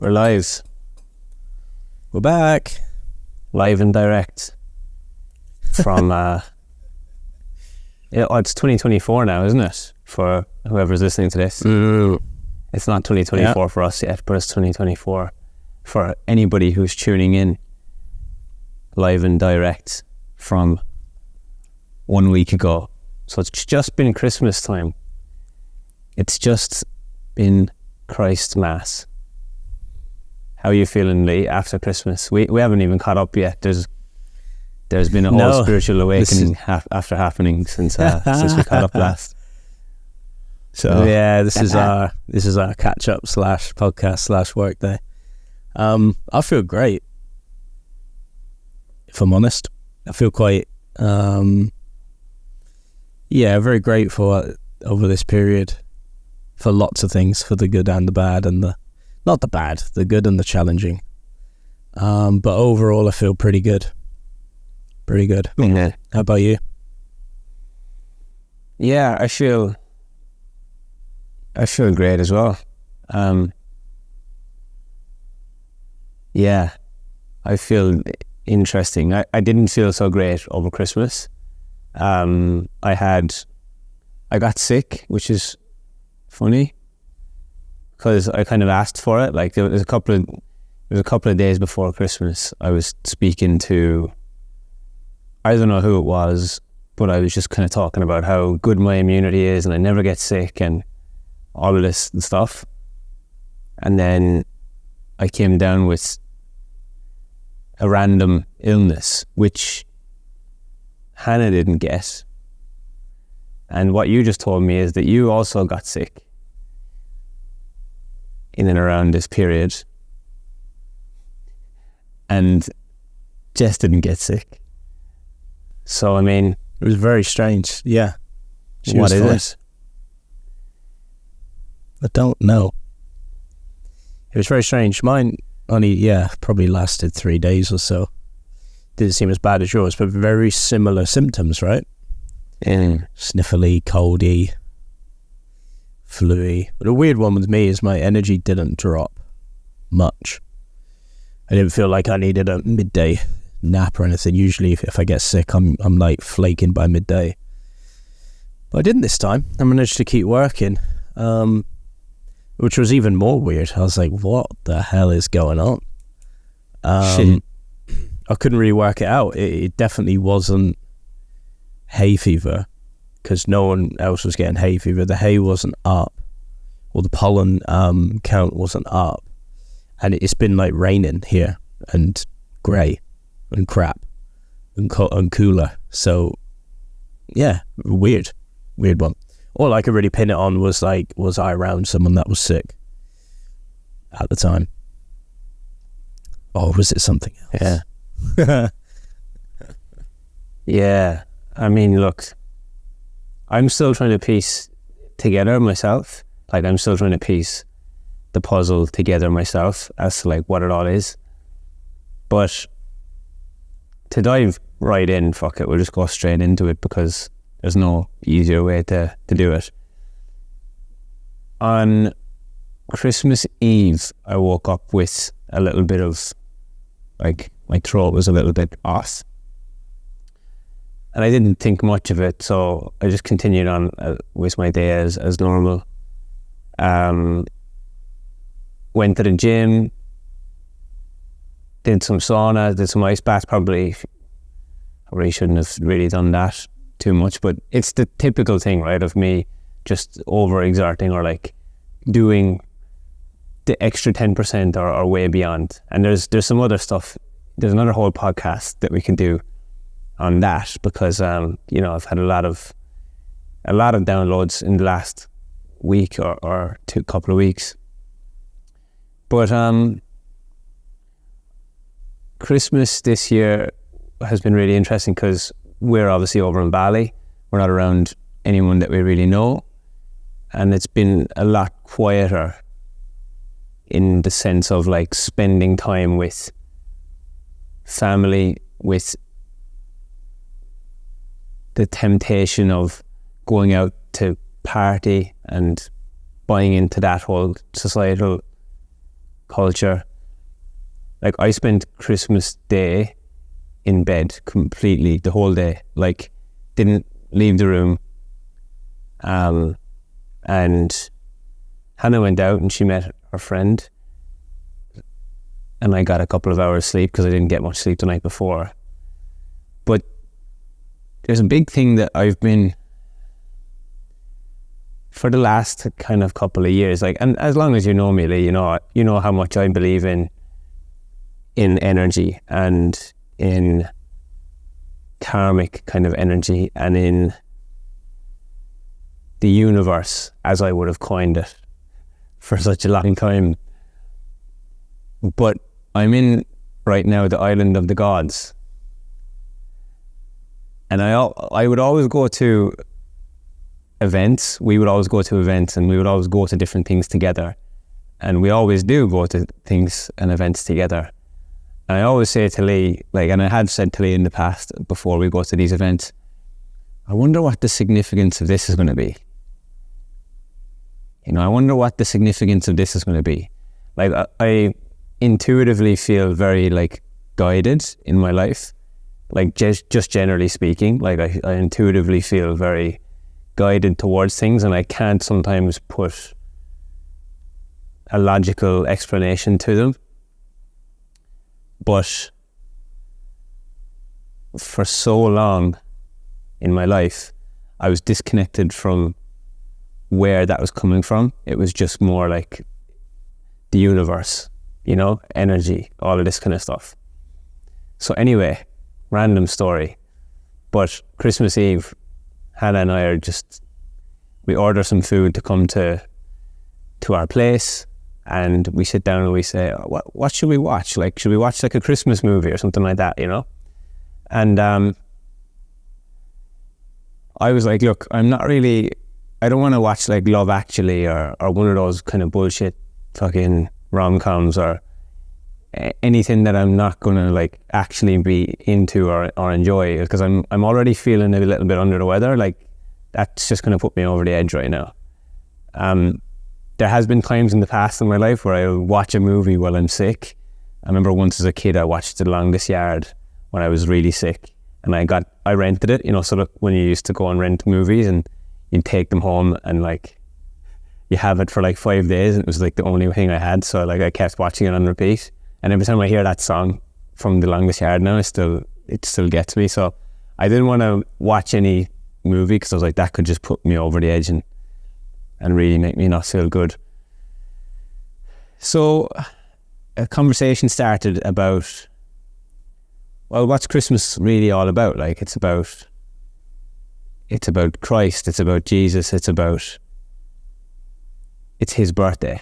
We're live. We're back. Live and direct. From, it's 2024 now, isn't it? For whoever's listening to this. It's not 2024 for us yet, but it's 2024 for anybody who's tuning in. Live and direct from 1 week ago. So it's just been Christmas time. It's just been Christ Mass. How are you feeling, Lee, after Christmas? We haven't even caught up yet. There's been a whole spiritual awakening after happening since we caught up last. So yeah, this is our catch up / podcast / work day. I feel great. If I'm honest, I feel quite very grateful over this period for lots of things, for the good and the bad, and the good and the challenging. But overall, I feel pretty good. Pretty good. Yeah. How about you? Yeah, I feel great as well. Yeah, I feel interesting. I didn't feel so great over Christmas. I got sick, which is funny because I kind of asked for it. Like there was a couple of days before Christmas. I was speaking to, I don't know who it was, but I was just kind of talking about how good my immunity is and I never get sick and all of this stuff. And then I came down with a random illness, which Hannah didn't get. And what you just told me is that you also got sick in and around this period. And Jess didn't get sick. So, I mean... It was very strange. Yeah. What is it? I don't know. It was very strange. Mine only, probably lasted 3 days or so. Didn't seem as bad as yours, but very similar symptoms, right? Sniffly, coldy, flu-y. But the weird one with me is my energy didn't drop much. I didn't feel like I needed a midday nap or anything. Usually if I get sick, I'm like flaking by midday. But I didn't this time. I managed to keep working, which was even more weird. I was like, what the hell is going on? I couldn't really work it out. It definitely wasn't hay fever because no one else was getting hay fever. The hay wasn't up, or the pollen count wasn't up, and it's been like raining here and grey and crap and cooler. So yeah, weird one. All I could really pin it on was I around someone that was sick at the time, or was it something else? Yeah. Yeah. I mean, look, I'm still trying to piece together myself. Like, I'm still trying to piece the puzzle together myself as to, like, what it all is. But to dive right in, fuck it, we'll just go straight into it because there's no easier way to do it. On Christmas Eve, I woke up with a little bit of, like, my throat was a little bit off. And I didn't think much of it, so I just continued on with my day as normal. Went to the gym, did some sauna, did some ice baths. Probably shouldn't have really done that too much, but it's the typical thing, right, of me just overexerting or like doing the extra 10% or way beyond. And there's some other stuff. There's another whole podcast that we can do on that because I've had a lot of downloads in the last week or couple of weeks. But Christmas this year has been really interesting because we're obviously over in Bali. We're not around anyone that we really know, and it's been a lot quieter in the sense of like spending time with family, with the temptation of going out to party and buying into that whole societal culture. Like, I spent Christmas Day in bed completely, the whole day. Like, didn't leave the room. And Hannah went out and she met her friend. And I got a couple of hours sleep because I didn't get much sleep the night before. But there's a big thing that I've been, for the last kind of couple of years, like, and as long as you know me, Lee, you know how much I believe in energy and in karmic kind of energy and in the universe, as I would have coined it for such a long time. But I'm in right now the island of the gods, and I would always go to events. We would always go to events, and we would always go to different things together, and we always do go to things and events together. And I always say to Lee, like, and I had said to Lee in the past before we go to these events, I wonder what the significance of this is going to be. I wonder what the significance of this is going to be. Like, I intuitively feel very, like, guided in my life. Like, just generally speaking, like, I intuitively feel very guided towards things, and I can't sometimes put a logical explanation to them. But for so long in my life, I was disconnected from where that was coming from. It was just more like the universe, energy, all of this kind of stuff. So anyway, random story. But Christmas Eve, Hannah and I we order some food to come to our place, and we sit down and we say, what should we watch? Like, should we watch like a Christmas movie or something like that, And I was like, look, I don't want to watch like Love Actually or one of those kind of bullshit fucking rom-coms or anything that I'm not going to like actually be into or enjoy, because I'm already feeling a little bit under the weather. Like, that's just going to put me over the edge right now. There has been times in the past in my life where I'll watch a movie while I'm sick. I remember once as a kid I watched The Longest Yard when I was really sick, and I rented it, so that when you used to go and rent movies and you'd take them home and like you have it for like 5 days, and it was like the only thing I had, so like I kept watching it on repeat. And every time I hear that song from The Longest Yard now, it still gets me. So I didn't want to watch any movie because I was like, that could just put me over the edge and really make me not feel good. So a conversation started about, well, what's Christmas really all about? Like, it's about Christ, it's about Jesus, it's his birthday.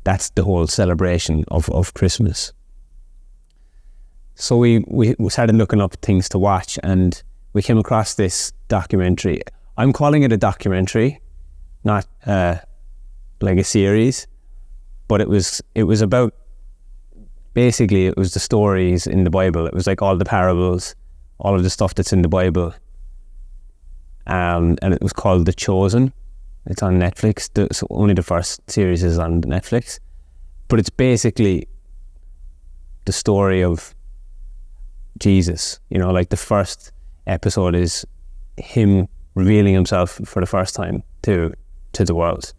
That's the whole celebration of Christmas. So we started looking up things to watch, and we came across this documentary. I'm calling it a documentary, not like a series, but it was about, basically it was the stories in the Bible. It was like all the parables, all of the stuff that's in the Bible, and it was called The Chosen. It's on Netflix. So only the first series is on Netflix, but it's basically the story of Jesus. Like the first episode is him revealing himself for the first time to the world,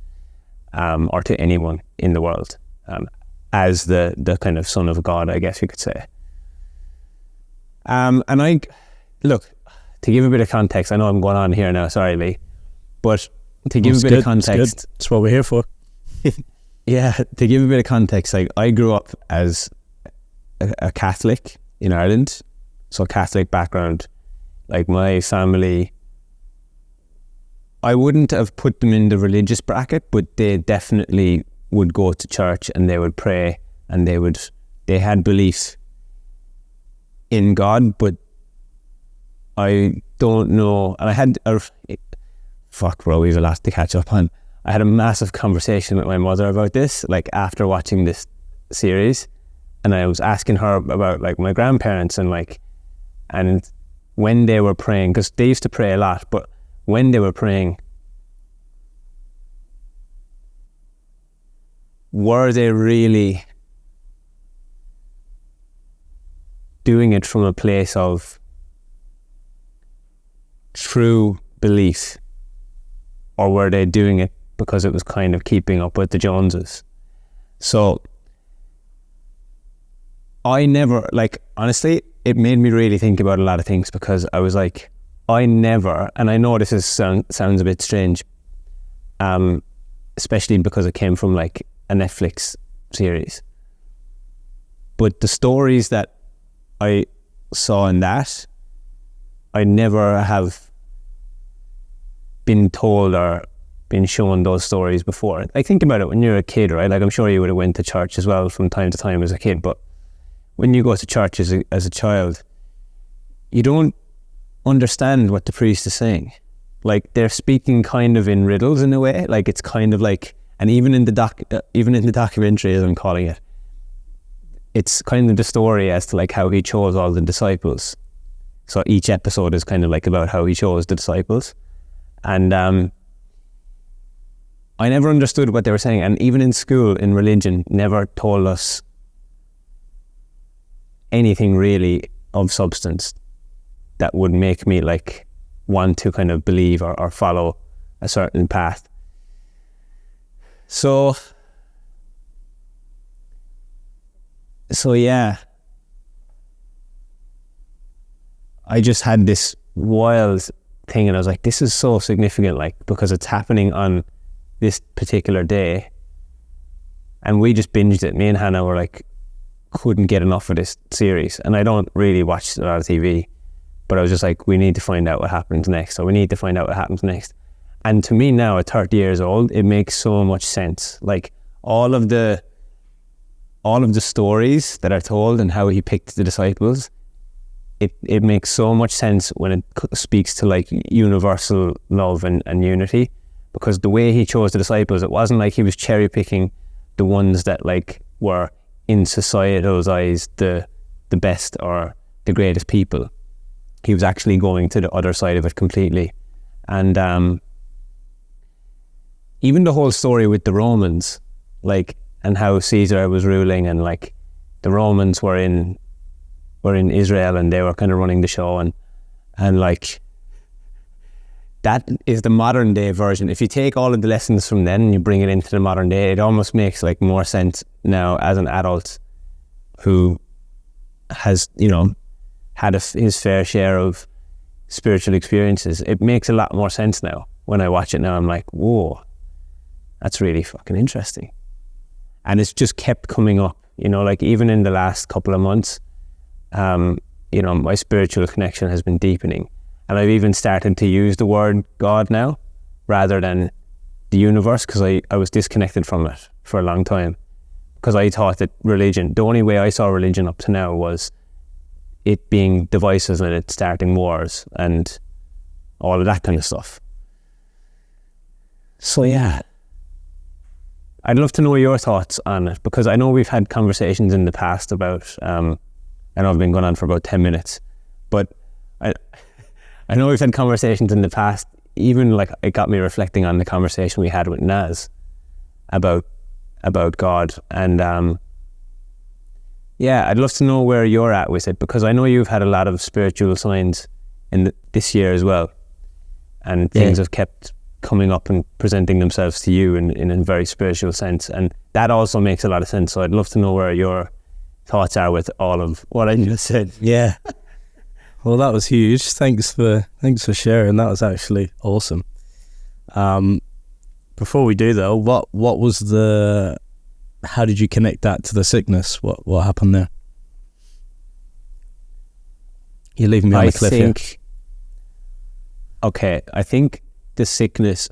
or to anyone in the world, as the kind of Son of God, I guess you could say. And look, to give a bit of context, I know I'm going on here now, sorry Lee, but to give a bit of context, that's what we're here for. Yeah, to give a bit of context, like, I grew up as a Catholic in Ireland, so Catholic background. Like, my family, I wouldn't have put them in the religious bracket, but they definitely would go to church and they would pray, and they had beliefs in God, but I don't know. And I had fuck bro, we've a lot to catch up on. I had a massive conversation with my mother about this, like, after watching this series, and I was asking her about like my grandparents and when they were praying, because they used to pray a lot, but when they were praying, were they really doing it from a place of true belief, or were they doing it because it was kind of keeping up with the Joneses? So I never, like, honestly, it made me really think about a lot of things, because I was like, I never, and I know this sounds a bit strange, especially because it came from like a Netflix series, but the stories that I saw in that, I never have been told or been shown those stories before. Like, think about it when you're a kid, right? Like, I'm sure you would have went to church as well from time to time as a kid, but when you go to church as a child, you don't understand what the priest is saying. Like, they're speaking kind of in riddles in a way. Like, it's kind of like, and even in the documentary, as I'm calling it, it's kind of the story as to like how he chose all the disciples. So each episode is kind of like about how he chose the disciples. And I never understood what they were saying. And even in school, in religion, never told us anything really of substance that would make me like want to kind of believe or follow a certain path. So yeah, I just had this wild thing, and I was like, this is so significant, like, because it's happening on this particular day, and we just binged it. Me and Hannah were like, couldn't get enough of this series, and I don't really watch a lot of TV, but I was just like, we need to find out what happens next, or we need to find out what happens next. And to me now, at 30 years old, it makes so much sense. Like, all of the stories that are told and how he picked the disciples, it makes so much sense when it speaks to like universal love and unity, because the way he chose the disciples, it wasn't like he was cherry picking the ones that like were in societal's eyes the best or the greatest people. He was actually going to the other side of it completely. And even the whole story with the Romans, like, and how Caesar was ruling, and like the Romans were in Israel and they were kind of running the show, and like, that is the modern day version. If you take all of the lessons from then and you bring it into the modern day, it almost makes like more sense now as an adult who has, you know, had his fair share of spiritual experiences. It makes a lot more sense now. When I watch it now, I'm like, whoa, that's really fucking interesting. And it's just kept coming up, you know, like even in the last couple of months, you know, my spiritual connection has been deepening. And I've even started to use the word God now rather than the universe, because I was disconnected from it for a long time, because I thought that religion, the only way I saw religion up to now was it being divisive and it starting wars and all of that kind of stuff. So yeah, I'd love to know your thoughts on it, because I know we've had conversations in the past about, I know I've been going on for about 10 minutes, but I know we've had conversations in the past, even like it got me reflecting on the conversation we had with Naz about God. And yeah, I'd love to know where you're at with it, because I know you've had a lot of spiritual signs in this year as well, and things have kept coming up and presenting themselves to you in a very spiritual sense, and that also makes a lot of sense. So I'd love to know where your thoughts are with all of what I just said. Yeah. Well, that was huge. Thanks for sharing. That was actually awesome. Before we do though, what was how did you connect that to the sickness? What happened there? You're leaving me on a cliff here. Okay, I think the sickness,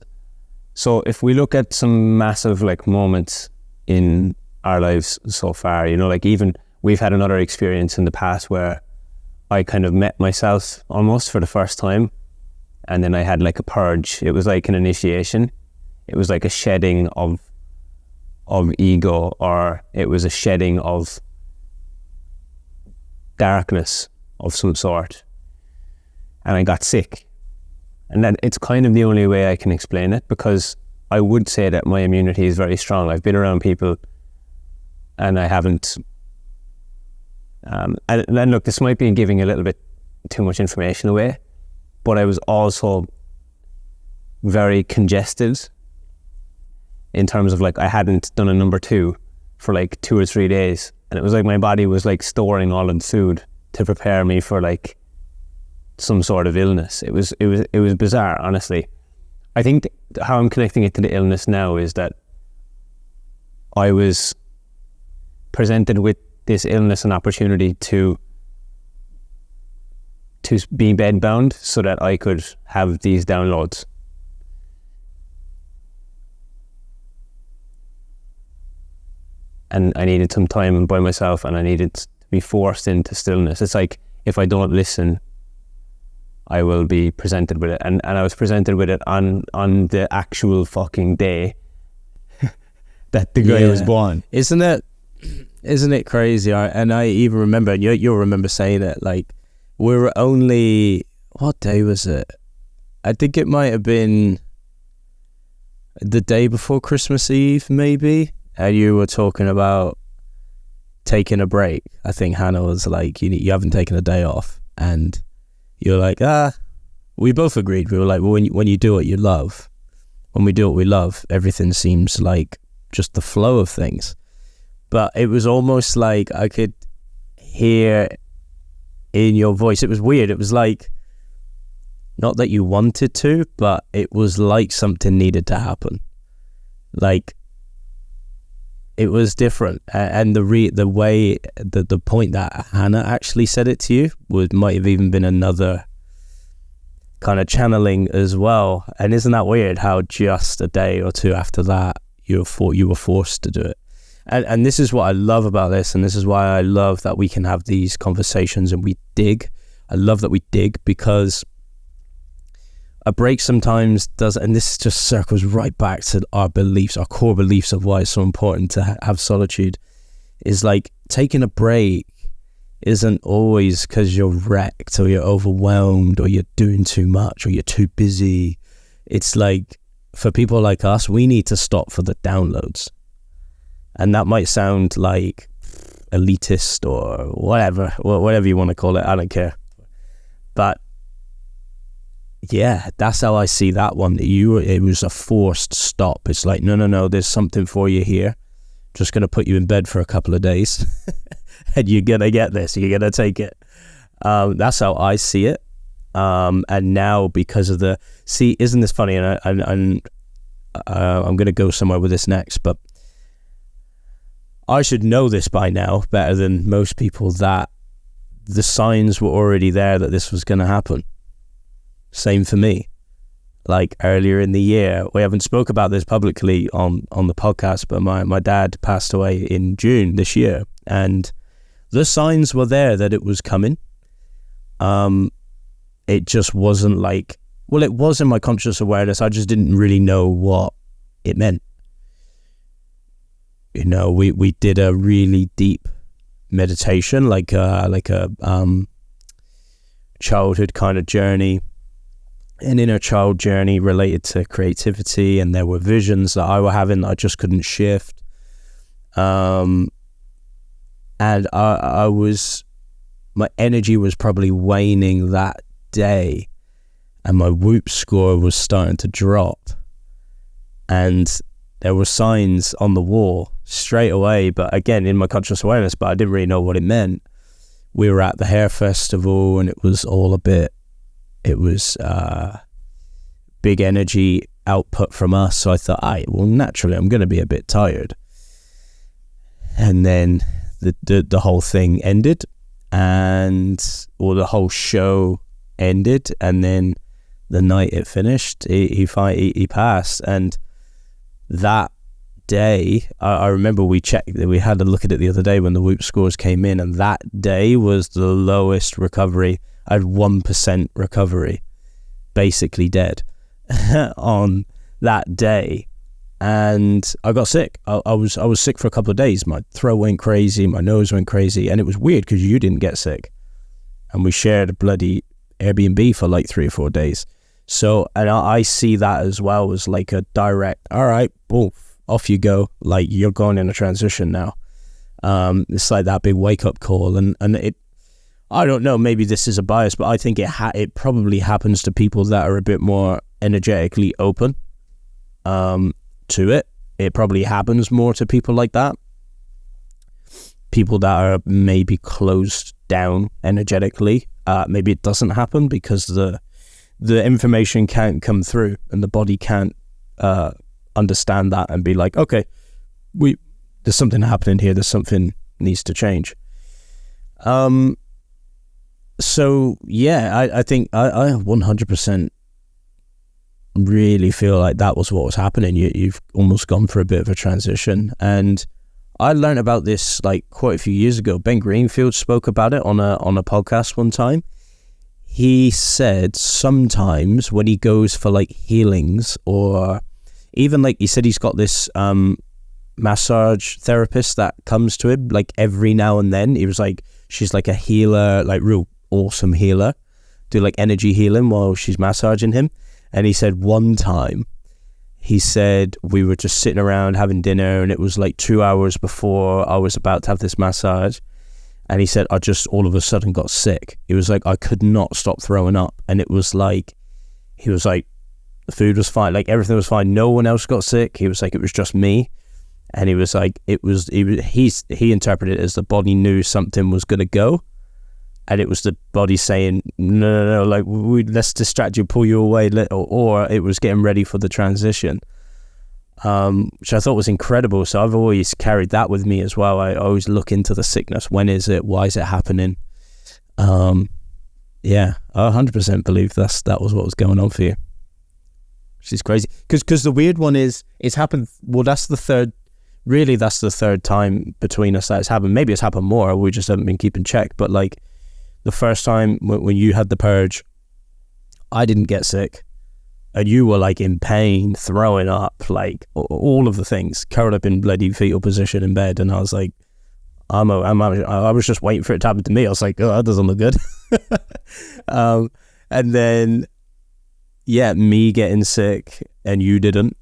so if we look at some massive like moments in our lives so far, you know, like even we've had another experience in the past where I kind of met myself almost for the first time, and then I had like a purge. It was like an initiation. It was like a shedding of ego, or it was a shedding of darkness of some sort, and I got sick. And that it's kind of the only way I can explain it, because I would say that my immunity is very strong. I've been around people and I haven't And look, this might be giving a little bit too much information away, but I was also very congested in terms of like I hadn't done a number 2 for like 2 or 3 days, and it was like my body was like storing all of the food to prepare me for like some sort of illness. It was bizarre, honestly. I think how I'm connecting it to the illness now is that I was presented with this illness and opportunity to be bedbound so that I could have these downloads. And I needed some time by myself, and I needed to be forced into stillness. It's like, if I don't listen, I will be presented with it. And I was presented with it on the actual fucking day that the guy was born. Isn't it crazy? And I even remember, and you'll remember saying it, like, we were only, what day was it? I think it might have been the day before Christmas Eve, maybe. And you were talking about taking a break. I think Hannah was like, you haven't taken a day off. And you're like, we both agreed. We were like, well, when you do what you love, when we do what we love, everything seems like just the flow of things. But it was almost like I could hear in your voice. It was weird. It was like, not that you wanted to, but it was like something needed to happen. Like, it was different. And the point that Hannah actually said it to you might have even been another kind of channeling as well. And isn't that weird how just a day or two after that you were forced to do it? And this is what I love about this, and this is why I love that we can have these conversations and we dig. I love that we dig, because a break sometimes does, and this just circles right back to our beliefs, our core beliefs of why it's so important to have solitude, is like taking a break isn't always because you're wrecked or you're overwhelmed or you're doing too much or you're too busy. It's like, for people like us, we need to stop for the downloads. And that might sound like elitist or whatever you want to call it. I don't care. But yeah, that's how I see that one. It was a forced stop. It's like, no, there's something for you here. Just going to put you in bed for a couple of days. And you're going to get this. You're going to take it. That's how I see it. And now, because of isn't this funny? And I'm going to go somewhere with this next, but I should know this by now better than most people, that the signs were already there that this was going to happen. Same for me. Like earlier in the year, we haven't spoke about this publicly on the podcast, but my dad passed away in June this year, and the signs were there that it was coming. It just wasn't like, well, it was in my conscious awareness. I just didn't really know what it meant. You know, we did a really deep meditation, like a childhood kind of journey, an inner child journey related to creativity, and there were visions that I were having that I just couldn't shift. And I was, my energy was probably waning that day, and my Whoop score was starting to drop, and there were signs on the wall straight away, but again, in my conscious awareness, but I didn't really know what it meant. We were at the hair festival, and it was all big energy output from us. So I thought, well, naturally, I'm going to be a bit tired. And then the whole thing ended, or the whole show ended, and then the night it finished, he passed. And that day, I remember we had a look at it the other day when the Whoop scores came in, and that day was the lowest recovery. I had 1% recovery, basically dead on that day. And I got sick. I was sick for a couple of days. My throat went crazy, my nose went crazy, and it was weird because you didn't get sick, and we shared a bloody Airbnb for like 3 or 4 days. So, and I see that as well as like a direct, all right, boom, off you go. Like, you're going in a transition now. It's like that big wake up call, and it. I don't know. Maybe this is a bias, but I think it probably happens to people that are a bit more energetically open to it. It probably happens more to people like that. People that are maybe closed down energetically, maybe it doesn't happen because the information can't come through, and the body can't understand that and be like, okay, there's something happening here. There's something needs to change. So yeah, I think I 100% really feel like that was what was happening. You've almost gone for a bit of a transition, and I learned about this like quite a few years ago. Ben Greenfield spoke about it on a podcast one time. He said sometimes when he goes for like healings, or even like he said he's got this massage therapist that comes to him like every now and then. He was like, she's like a healer, like real awesome healer, do like energy healing while she's massaging him. And he said one time, he said we were just sitting around having dinner, and it was like 2 hours before I was about to have this massage. And he said, I just all of a sudden got sick. It was like I could not stop throwing up. And it was like, he was like, the food was fine, like everything was fine. No one else got sick. He was like, it was just me. And he was like, he interpreted it as the body knew something was going to go. And it was the body saying, no, like, let's distract you, pull you away, or it was getting ready for the transition, which I thought was incredible. So I've always carried that with me as well. I always look into the sickness. When is it? Why is it happening? Yeah, I 100% believe that was what was going on for you. Which is crazy. Because the weird one is, it's happened, well, that's the third time between us that it's happened. Maybe it's happened more, we just haven't been keeping check. But like, the first time when you had the purge, I didn't get sick, and you were like in pain, throwing up, like all of the things, curled up in bloody fetal position in bed. And I was like, I was just waiting for it to happen to me. I was like, oh, that doesn't look good. And then, yeah, me getting sick and you didn't.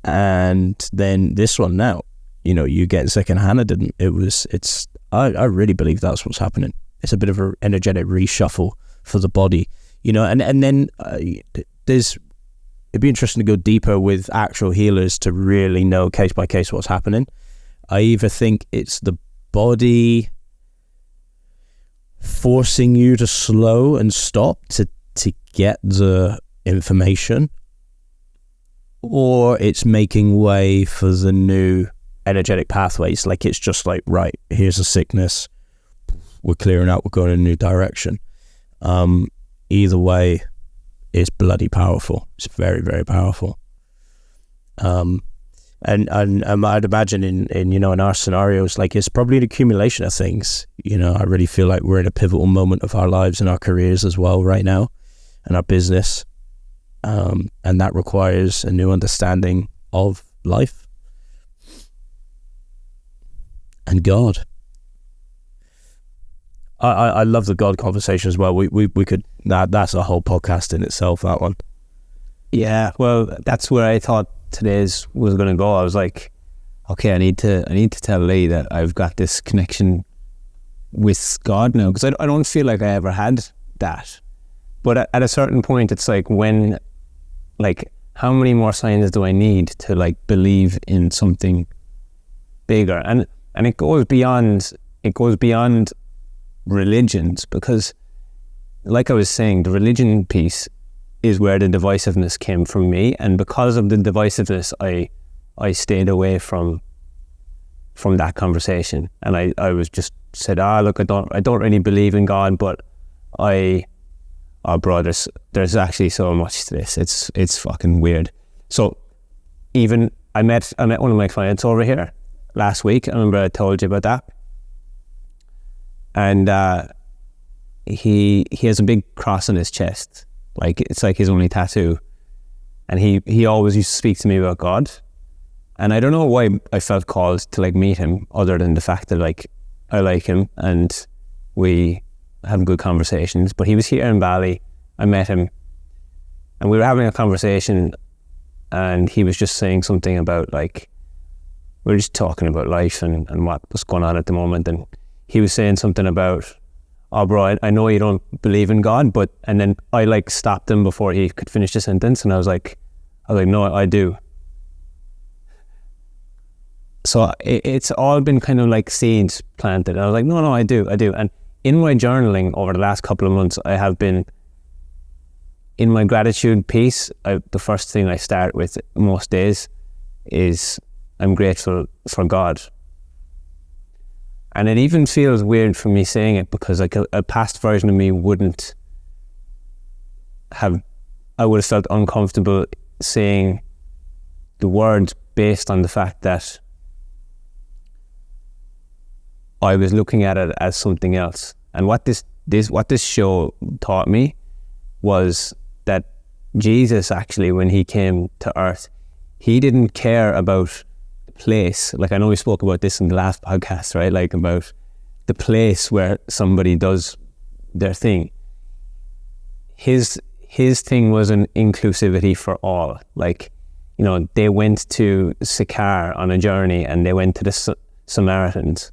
And then this one now, you know, you getting sick and Hannah didn't. I really believe that's what's happening. It's a bit of an energetic reshuffle for the body, you know, and then it'd be interesting to go deeper with actual healers to really know case by case what's happening. I either think it's the body forcing you to slow and stop to get the information, or it's making way for the new energetic pathways. Like it's just like, right, here's a sickness, we're clearing out, we're going in a new direction. Either way, it's bloody powerful. It's very, very powerful. And I'd imagine in you know, in our scenarios, like it's probably an accumulation of things. You know, I really feel like we're in a pivotal moment of our lives and our careers as well right now, and our business. And that requires a new understanding of life and God. I love the God conversation as well. We could, that's a whole podcast in itself, that one. Yeah, well, that's where I thought today's was going to go. I was like, okay, I need to tell Leigh that I've got this connection with God now, because I don't feel like I ever had that. But at a certain point, it's like, when, like, how many more signs do I need to like believe in something bigger? And it goes beyond religions, because like I was saying, the religion piece is where the divisiveness came from me, and because of the divisiveness, I stayed away from that conversation, and I was just said, look, I don't really believe in God, but bro, there's actually so much to this. It's fucking weird. So even I met one of my clients over here last week. I remember I told you about that. And he has a big cross on his chest, like it's like his only tattoo. And he always used to speak to me about God. And I don't know why I felt called to like meet him, other than the fact that like I like him and we have good conversations. But he was here in Bali. I met him and we were having a conversation, and he was just saying something about like we were just talking about life and what was going on at the moment, and he was saying something about, oh bro, I know you don't believe in God, but, and then I like stopped him before he could finish the sentence, and I was like, no, I do. So it's all been kind of like seeds planted. And I was like, no, I do. And in my journaling over the last couple of months, I have been, in my gratitude piece, the first thing I start with most days is I'm grateful for God. And it even feels weird for me saying it, because like a past version of me I would have felt uncomfortable saying the words based on the fact that I was looking at it as something else. And what this show taught me was that Jesus actually, when he came to earth, he didn't care about the place. Like, I know we spoke about this in the last podcast, right? Like about the place where somebody does their thing. His thing was an inclusivity for all. Like, you know, they went to Sychar on a journey, and they went to the Samaritans.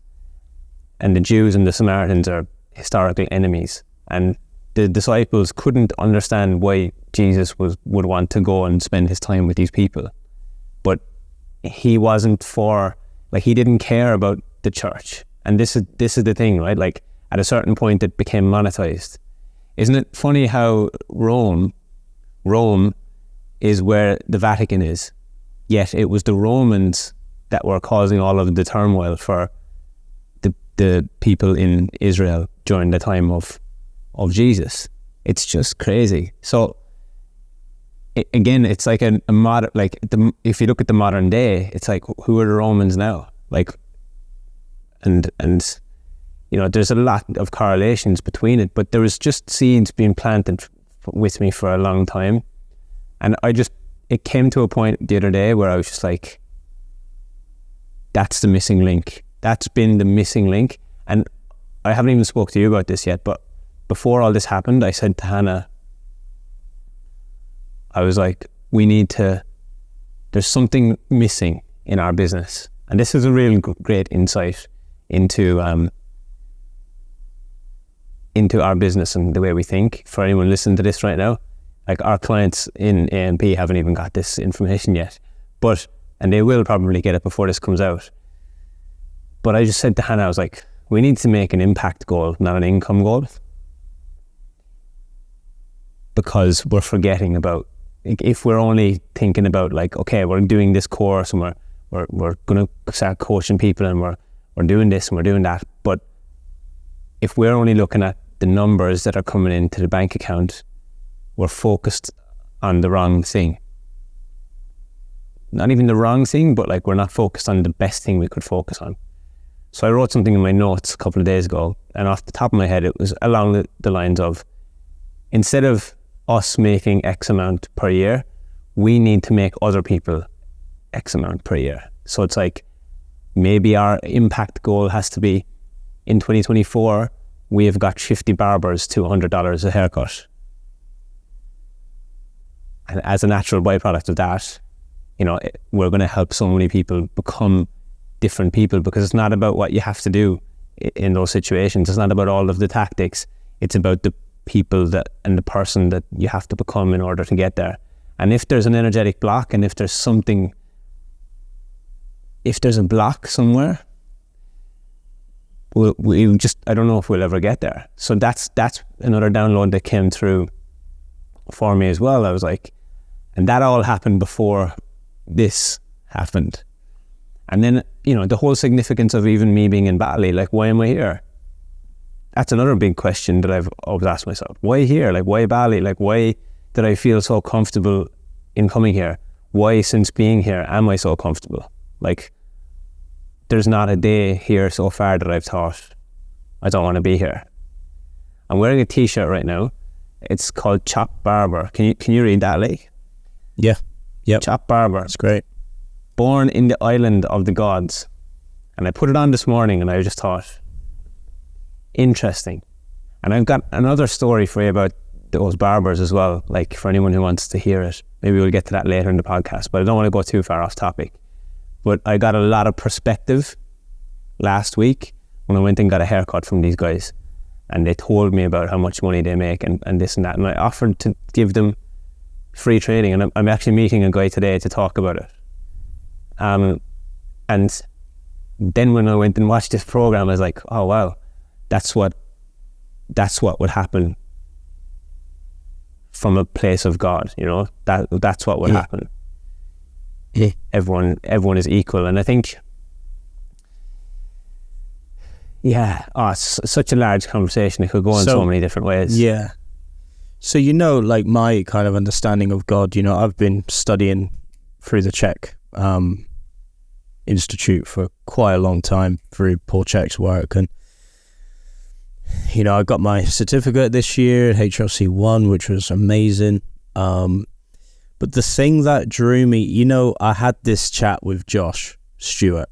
And the Jews and the Samaritans are historical enemies. And the disciples couldn't understand why Jesus would want to go and spend his time with these people. But he wasn't he didn't care about the church. And this is the thing, right? Like, at a certain point it became monetized. Isn't it funny how Rome is where the Vatican is, yet it was the Romans that were causing all of the turmoil for the people in Israel during the time of Jesus. It's just crazy. So again, it's like a modern, if you look at the modern day, it's like, who are the Romans now? Like, and you know, there's a lot of correlations between it, but there was just seeds being planted with me for a long time. And it came to a point the other day where I was just like, that's the missing link. That's been the missing link. And I haven't even spoke to you about this yet, but before all this happened, I said to Hannah, I was like, there's something missing in our business. And this is a real great insight into our business and the way we think. For anyone listening to this right now, like, our clients in A&P haven't even got this information yet, and they will probably get it before this comes out. But I just said to Hannah, I was like, we need to make an impact goal, not an income goal. Because we're forgetting about, if we're only thinking about like, okay, we're doing this course and we're going to start coaching people and we're doing this and we're doing that. But if we're only looking at the numbers that are coming into the bank account, we're focused on the wrong thing. Not even the wrong thing, but like, we're not focused on the best thing we could focus on. So I wrote something in my notes a couple of days ago, and off the top of my head, it was along the lines of, instead of us making X amount per year, we need to make other people X amount per year. So it's like, maybe our impact goal has to be, in 2024, we have got 50 barbers to $100 a haircut. And as a natural byproduct of that, you know, we're going to help so many people become different people, because it's not about what you have to do in those situations. It's not about all of the tactics. It's about the people and the person that you have to become in order to get there. And if there's an energetic block, and if there's a block somewhere, I don't know if we'll ever get there. So that's another download that came through for me as well. I was like, and that all happened before this happened. And then, you know, the whole significance of even me being in Bali, like, why am I here? That's another big question that I've always asked myself. Why here? Like, why Bali? Like, why did I feel so comfortable in coming here? Why, since being here, am I so comfortable? Like, there's not a day here so far that I've thought, I don't want to be here. I'm wearing a t-shirt right now. It's called Chop Barber. Can you read that, Leigh? Yeah. Yep. Chop Barber. It's great. Born in the island of the gods. And I put it on this morning, and I just thought, interesting. And I've got another story for you about those barbers as well, like, for anyone who wants to hear it. Maybe we'll get to that later in the podcast, but I don't want to go too far off topic. But I got a lot of perspective last week when I went and got a haircut from these guys, and they told me about how much money they make and this and that, and I offered to give them free training, and I'm actually meeting a guy today to talk about it. And then when I went and watched this program, I was like, oh wow, that's what would happen from a place of God, you know, that's what would happen. Yeah. Everyone is equal. And I think, it's such a large conversation. It could go in so many different ways. Yeah. So, you know, like my kind of understanding of God, you know, I've been studying through the Czech Institute for quite a long time through Paul Chek's work. And, you know, I got my certificate this year, HLC1, which was amazing. But the thing that drew me, you know, I had this chat with Josh Stewart,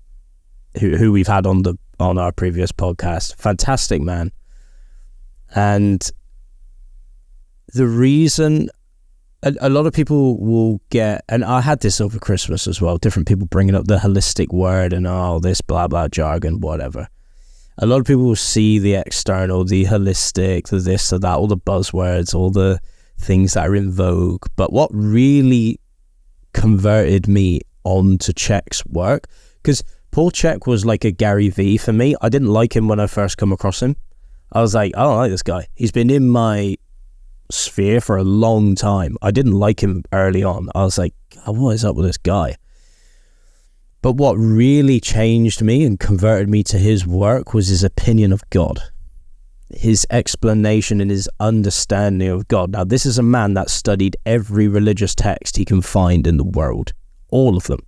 who we've had on our previous podcast. Fantastic man. And the reason a lot of people will get, and I had this over Christmas as well, different people bringing up the holistic word and all this blah blah jargon, whatever. A lot of people will see the external, the holistic, the this or that, all the buzzwords, all the things that are in vogue. But what really converted me onto Czech's work, because Paul Chek was like a Gary Vee for me. I didn't like him when I first come across him. I was like, I don't like this guy. He's been in my sphere for a long time. I didn't like him early on. I was like, God, what is up with this guy? But what really changed me and converted me to his work was his opinion of God, his explanation and his understanding of God. Now, this is a man that studied every religious text he can find in the world, all of them.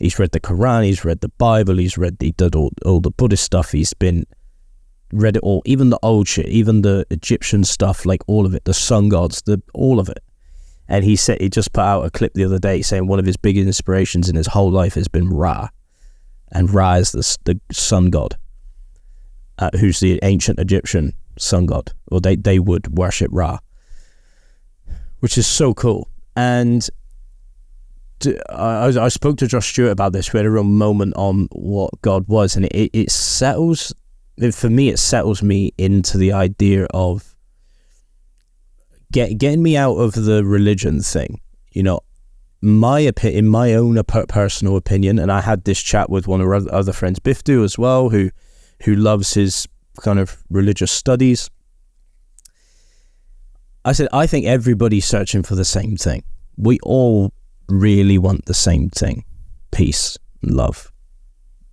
He's read the Quran, he's read the Bible, he's read all the Buddhist stuff, read it all, even the old shit, even the Egyptian stuff, like all of it, the sun gods, all of it. And he just put out a clip the other day saying one of his biggest inspirations in his whole life has been Ra. And Ra is the sun god, who's the ancient Egyptian sun god, or they would worship Ra, which is so cool. And I spoke to Josh Stewart about this. We had a real moment on what God was, and it settles, for me, it settles me into the idea of getting me out of the religion thing. You know, in my own personal opinion, and I had this chat with one of our other friends, Bifdu, as well, who loves his kind of religious studies. I said, I think everybody's searching for the same thing. We all really want the same thing: peace and love.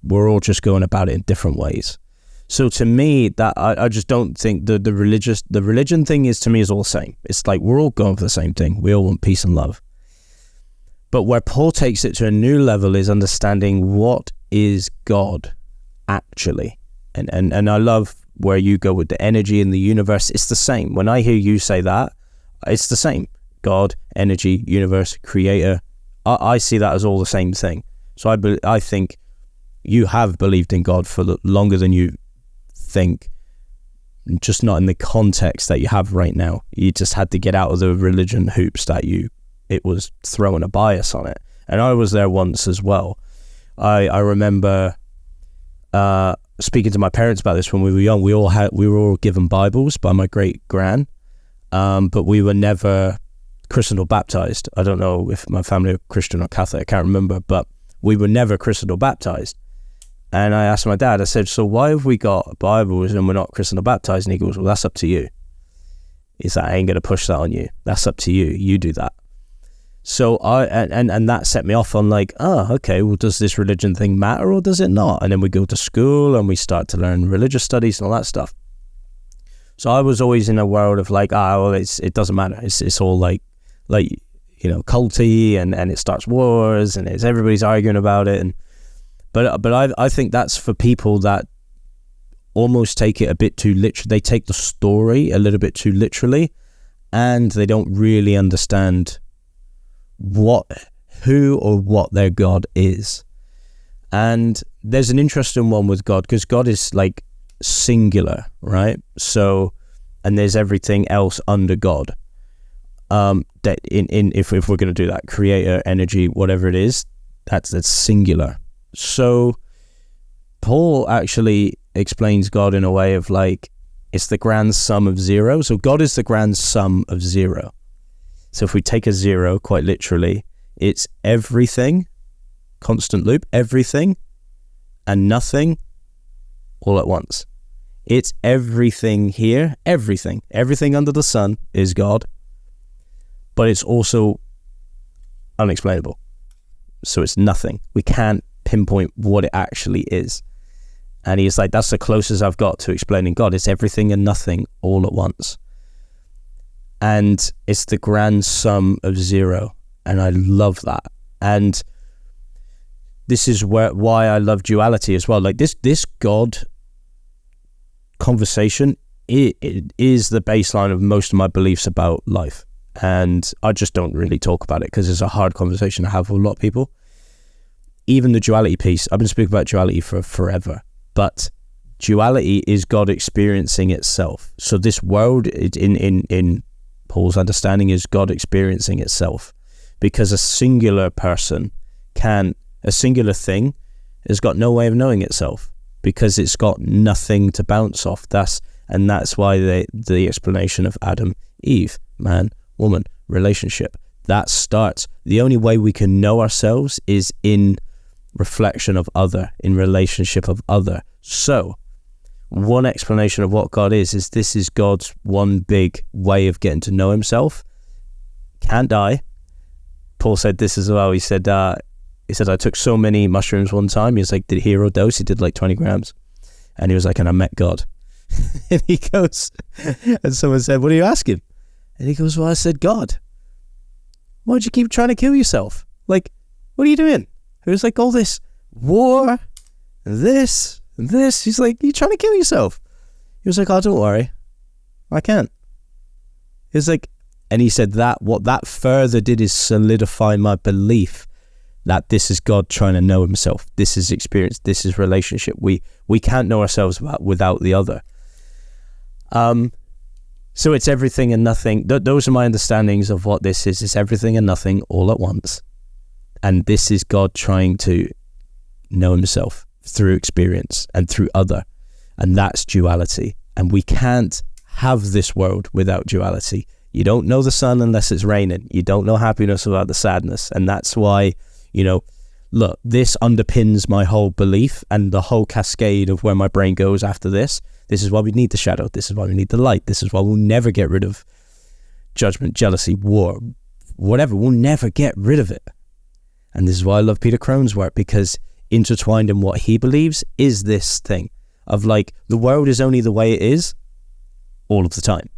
We're all just going about it in different ways. So to me, that I just don't think the religion thing is, to me, is all the same. It's like we're all going for the same thing. We all want peace and love. But where Paul takes it to a new level is understanding what is God actually. And I love where you go with the energy in the universe. It's the same. When I hear you say that, it's the same. God, energy, universe, creator. I see that as all the same thing. So I think you have believed in God for longer than you think, just not in the context that you have right now. You just had to get out of the religion hoops that it was throwing a bias on it. And I was there once as well. I remember speaking to my parents about this when we were young. We were all given Bibles by my great gran, but we were never christened or baptized. I don't know if my family are Christian or Catholic, I can't remember, but we were never christened or baptized. And I asked my dad, I said, so why have we got Bibles and we're not christened or baptized? And he goes, well, that's up to you. He's like, I ain't going to push that on you. That's up to you. You do that. So and that set me off on like, oh, okay, well, does this religion thing matter or does it not? And then we go to school and we start to learn religious studies and all that stuff. So I was always in a world of like, well, it doesn't matter. It's all like, you know, culty and it starts wars and everybody's arguing about it. But I think that's for people that almost take it a bit too literally. They take the story a little bit too literally, and they don't really understand who or what their God is. And there's an interesting one with God, because God is like singular, right? So, and there's everything else under God. That if we're going to do that, creator, energy, whatever it is, that's singular. So Paul actually explains God in a way of like, it's the grand sum of zero. So God is the grand sum of zero. So if we take a zero, quite literally, it's everything, constant loop, everything and nothing all at once. It's everything here, everything under the sun is God, but it's also unexplainable. So it's nothing. We can't pinpoint what it actually is. And he's like, that's the closest I've got to explaining God. It's everything and nothing all at once. And it's the grand sum of zero. And I love that. And this is why I love duality as well. Like this God conversation, it is the baseline of most of my beliefs about life. And I just don't really talk about it because it's a hard conversation to have with a lot of people. Even the duality piece, I've been speaking about duality for forever, but duality is God experiencing itself. So this world in Paul's understanding is God experiencing itself, because a singular person a singular thing has got no way of knowing itself because it's got nothing to bounce off. That's why the explanation of Adam, Eve, man, woman, relationship, that starts. The only way we can know ourselves is in reflection of other, in relationship of other. So one explanation of what God is this is God's one big way of getting to know himself. Can't die. Paul said this as well. He said, I took so many mushrooms one time. He was like, did hero dose? He did like 20 grams. And he was like, and I met God. And he goes, and someone said, what are you asking? And he goes, well, I said, God, why'd you keep trying to kill yourself? Like, what are you doing? It was like all this war, and this, and this. He's like, you're trying to kill yourself. He was like, oh, don't worry. I can't. He was like, and he said that what that further did is solidify my belief that this is God trying to know himself. This is experience. This is relationship. We can't know ourselves without the other. So it's everything and nothing. Those are my understandings of what this is. It's everything and nothing all at once. And this is God trying to know himself through experience and through other. And that's duality. And we can't have this world without duality. You don't know the sun unless it's raining. You don't know happiness without the sadness. And that's why, look, this underpins my whole belief and the whole cascade of where my brain goes after this. This is why we need the shadow. This is why we need the light. This is why we'll never get rid of judgment, jealousy, war, whatever. We'll never get rid of it. And this is why I love Peter Crone's work, because intertwined in what he believes is this thing of like, the world is only the way it is all of the time.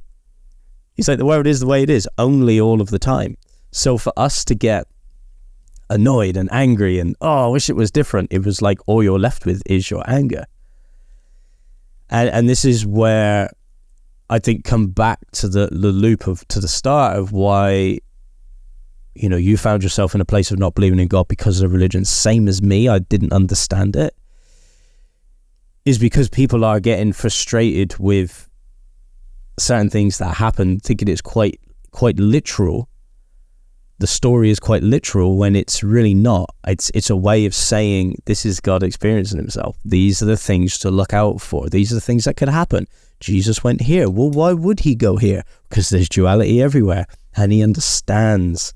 He's like, the world is the way it is only all of the time. So for us to get annoyed and angry and, I wish it was different, it was like all you're left with is your anger. And this is where I think come back to the loop to the start of why, you found yourself in a place of not believing in God because of religion. Same as me, I didn't understand it. Is because people are getting frustrated with certain things that happen, thinking it's quite literal. The story is quite literal when it's really not. It's a way of saying this is God experiencing himself. These are the things to look out for. These are the things that could happen. Jesus went here. Well, why would he go here? Because there's duality everywhere. And he understands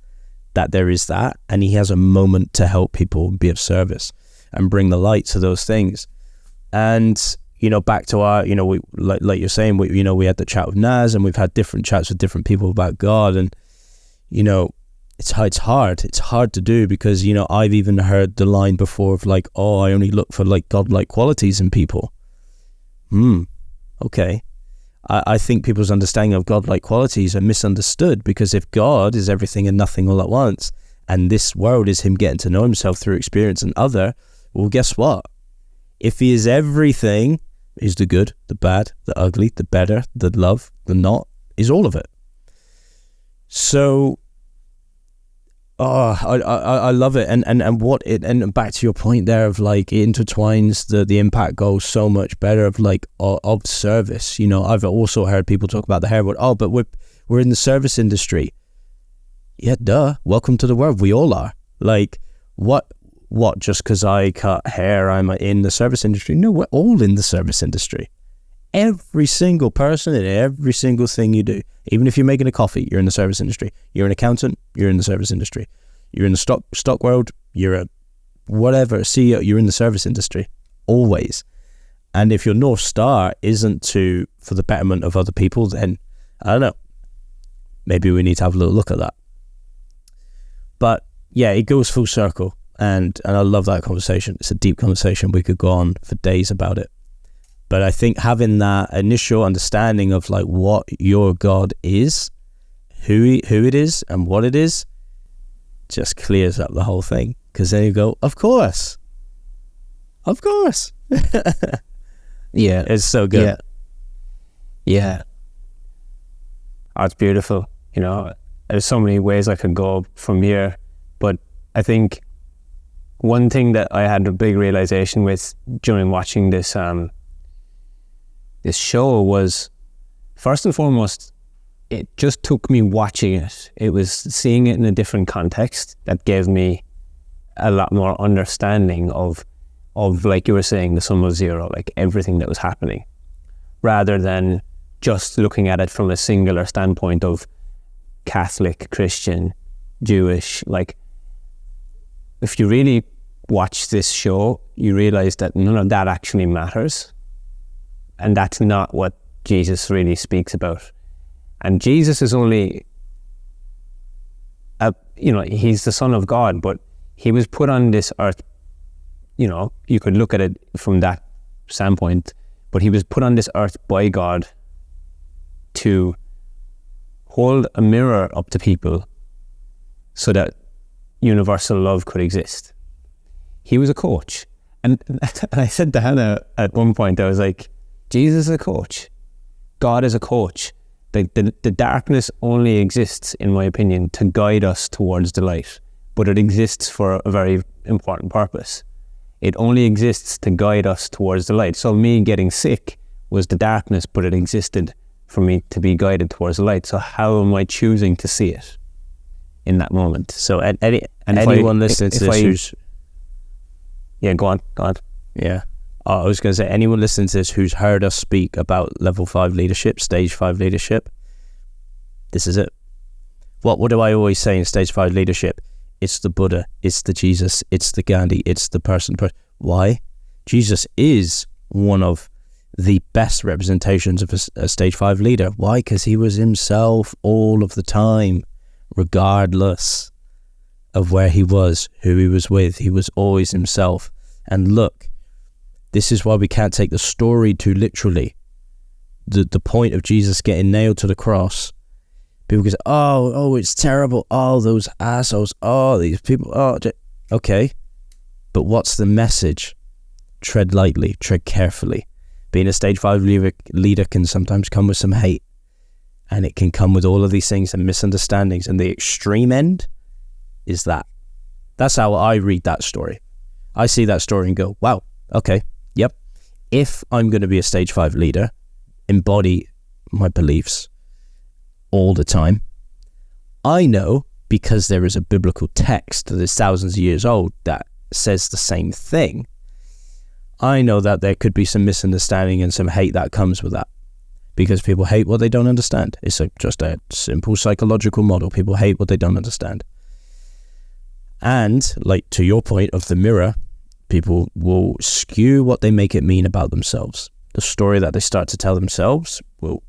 that there is that. And he has a moment to help people be of service and bring the light to those things. And, back to our, we, like you're saying, we had the chat with Naz, and we've had different chats with different people about God. And, it's hard to do because, I've even heard the line before of like, I only look for like godlike qualities in people. Okay. I think people's understanding of godlike qualities are misunderstood, because if God is everything and nothing all at once, and this world is him getting to know himself through experience and other, well, guess what? If he is everything, is the good, the bad, the ugly, the better, the love, the not, is all of it. So, I love it, and back to your point there of like it intertwines the impact goals so much better of like of service. I've also heard people talk about the hair, but we're in the service industry. Yeah, duh. Welcome to the world. We all are. Like, what what, just because I cut hair, I'm in the service industry? No, we're all in the service industry. Every single person in every single thing you do. Even if you're making a coffee, you're in the service industry. You're an accountant, you're in the service industry. You're in the stock world, you're a whatever, a CEO, you're in the service industry. Always. And if your North Star isn't for the betterment of other people, then I don't know. Maybe we need to have a little look at that. But yeah, it goes full circle. And I love that conversation. It's a deep conversation. We could go on for days about it. But I think having that initial understanding of like what your God is, who it is and what it is, just clears up the whole thing. Because then you go, of course. Yeah. It's so good. Yeah. Oh, it's beautiful. You know, there's so many ways I could go from here. But I think one thing that I had a big realization with during watching this this show was, first and foremost, it just took me watching it. It was seeing it in a different context that gave me a lot more understanding of like you were saying, the sum of zero, like everything that was happening, rather than just looking at it from a singular standpoint of Catholic, Christian, Jewish. Like, if you really watch this show, you realize that none of that actually matters. And that's not what Jesus really speaks about. And Jesus is only, he's the Son of God, but he was put on this earth. You know, you could look at it from that standpoint, but he was put on this earth by God to hold a mirror up to people so that universal love could exist. He was a coach. And I said to Hannah at one point, I was like, Jesus is a coach. God is a coach. The darkness only exists, in my opinion, to guide us towards the light, but it exists for a very important purpose. It only exists to guide us towards the light. So me getting sick was the darkness, but it existed for me to be guided towards the light. So how am I choosing to see it in that moment? So anyone listening to this Yeah, go on. Yeah. I was going to say, anyone listening to this who's heard us speak about level 5 leadership, stage 5 leadership, this is it. What do I always say in stage 5 leadership? It's the Buddha, it's the Jesus, it's the Gandhi, it's the person. Why? Jesus is one of the best representations of a stage 5 leader. Why? Because he was himself all of the time, regardless of where he was, who he was with. He was always himself. And look, this is why we can't take the story too literally. The point of Jesus getting nailed to the cross, people go, oh, it's terrible. Oh, those assholes. Oh, these people. Oh, okay. But what's the message? Tread lightly, tread carefully. Being a stage 5 leader can sometimes come with some hate, and it can come with all of these things and misunderstandings. And the extreme end is that. That's how I read that story. I see that story and go, wow, okay, yep. If I'm going to be a stage 5 leader, embody my beliefs all the time, I know, because there is a biblical text that is thousands of years old that says the same thing, I know that there could be some misunderstanding and some hate that comes with that, because people hate what they don't understand. It's just a simple psychological model. People hate what they don't understand. And, like, to your point of the mirror, people will skew what they make it mean about themselves. The story that they start to tell themselves will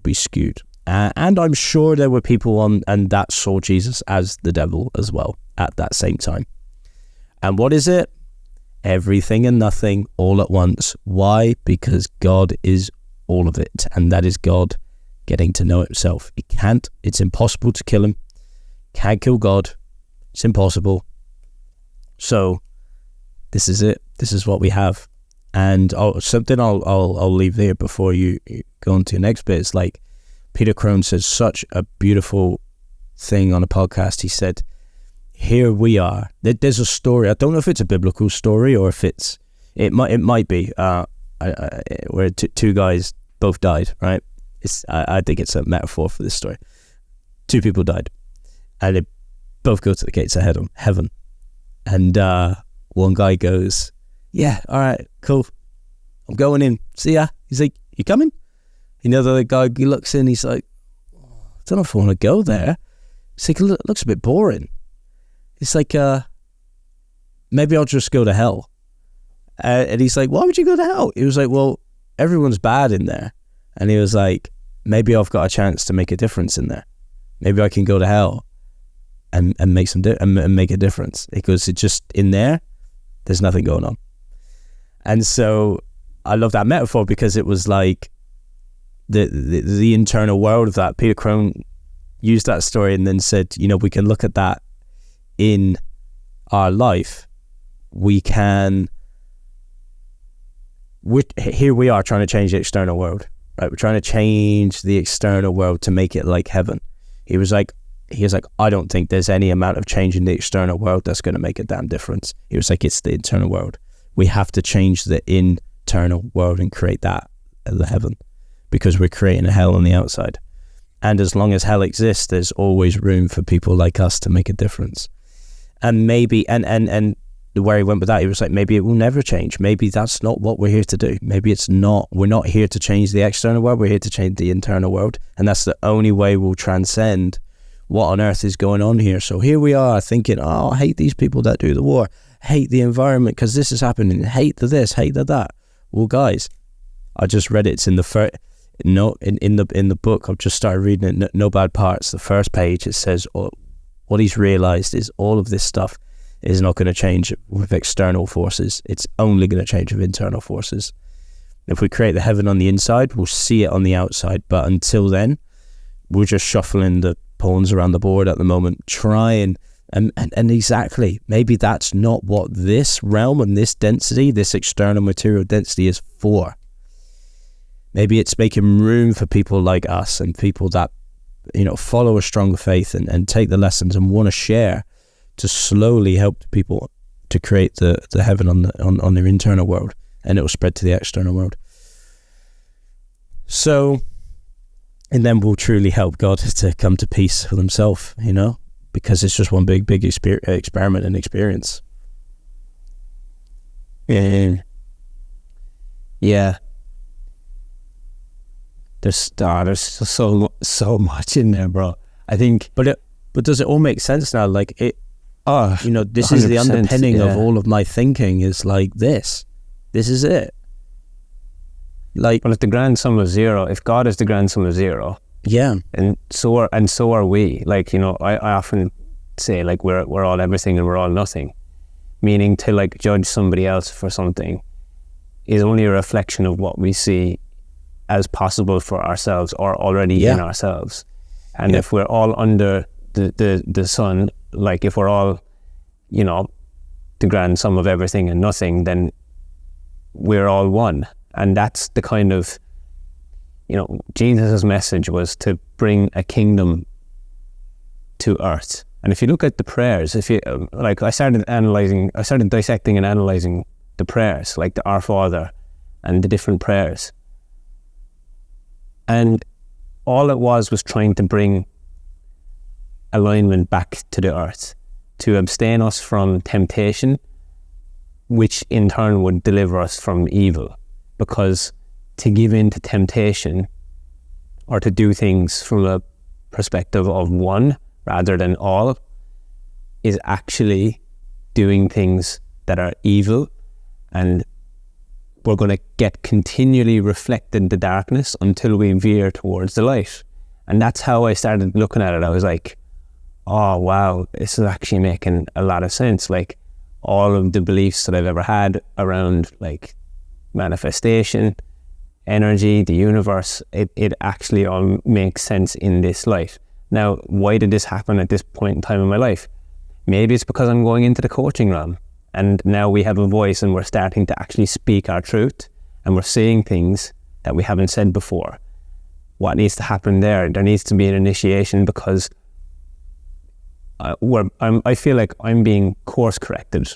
be skewed. And I'm sure there were people and that saw Jesus as the devil as well at that same time. And what is it? Everything and nothing all at once. Why? Because God is all of it. And that is God getting to know himself. It's impossible to kill him. Can't kill God. It's impossible. So this is it. This is what we have. And something I'll leave there before you go on to your next bit. It's like Peter Crone says such a beautiful thing on a podcast. He said, here we are. There's a story. I don't know if it's a biblical story or if it might be where two guys both died, right? I think it's a metaphor for this story. 2 people died and they both go to the gates of heaven. And one guy goes, yeah, all right, cool. I'm going in. See ya. He's like, you coming? The other guy, he looks in, he's like, I don't know if I want to go there. It's like, it looks a bit boring. It's like, maybe I'll just go to hell. And he's like, why would you go to hell? He was like, well, everyone's bad in there. And he was like, maybe I've got a chance to make a difference in there. Maybe I can go to hell and make and make a difference. Because it's just in there's nothing going on. And so I love that metaphor, because it was like the internal world of that. Peter Crone used that story and then said, we can look at that in our life. Here we are trying to change the external world, right? We're trying to change the external world to make it like heaven. He was like, I don't think there's any amount of change in the external world that's going to make a damn difference. He was like, it's the internal world. We have to change the internal world and create that the heaven, because we're creating a hell on the outside. And as long as hell exists, there's always room for people like us to make a difference. And maybe, and where he went with that, he was like, maybe it will never change. Maybe that's not what we're here to do. Maybe we're not here to change the external world. We're here to change the internal world. And that's the only way we'll transcend what on earth is going on here. So here we are thinking, I hate these people that do the war. Hate the environment because this is happening. Hate the this, hate the that. Well, guys, I just read it. It's in the in the book. I've just started reading it. No Bad Parts. The first page, it says, what he's realized is all of this stuff is not going to change with external forces. It's only going to change with internal forces. If we create the heaven on the inside, we'll see it on the outside. But until then, we're just shuffling the pawns around the board at the moment, trying. And exactly, maybe that's not what this realm and this density, this external material density is for. Maybe it's making room for people like us and people that, follow a stronger faith and take the lessons and want to share, to slowly help people to create the heaven on their internal world, and it will spread to the external world. So, and then we'll truly help God to come to peace with himself, because it's just one big experiment and experience. Yeah. There's so much in there, bro. I think, but does it all make sense now? Like it. This is the underpinning of all of my thinking. Is like this. This is it. Like, well, if the grand sum of zero, if God is the grand sum of zero, yeah, and so are we. Like, I often say, like, we're all everything and we're all nothing, meaning to like judge somebody else for something is only a reflection of what we see as possible for ourselves or already in ourselves. And if we're all under the sun, like if we're all, the grand sum of everything and nothing, then we're all one. And that's the kind of, Jesus' message was to bring a kingdom to earth. And if you look at the prayers, I started dissecting and analyzing the prayers, like the Our Father and the different prayers. And all it was trying to bring alignment back to the earth, to abstain us from temptation, which in turn would deliver us from evil. Because to give in to temptation or to do things from a perspective of one rather than all is actually doing things that are evil, and we're going to get continually reflected the darkness until we veer towards the light. And that's how I started looking at it. I was like, oh wow, this is actually making a lot of sense. Like all of the beliefs that I've ever had around like manifestation, energy, the universe, it actually all makes sense in this light. Now, why did this happen at this point in time in my life? Maybe it's because I'm going into the coaching realm, and now we have a voice and we're starting to actually speak our truth, and we're saying things that we haven't said before. What needs to happen there? There needs to be an initiation, because I feel like I'm being course corrected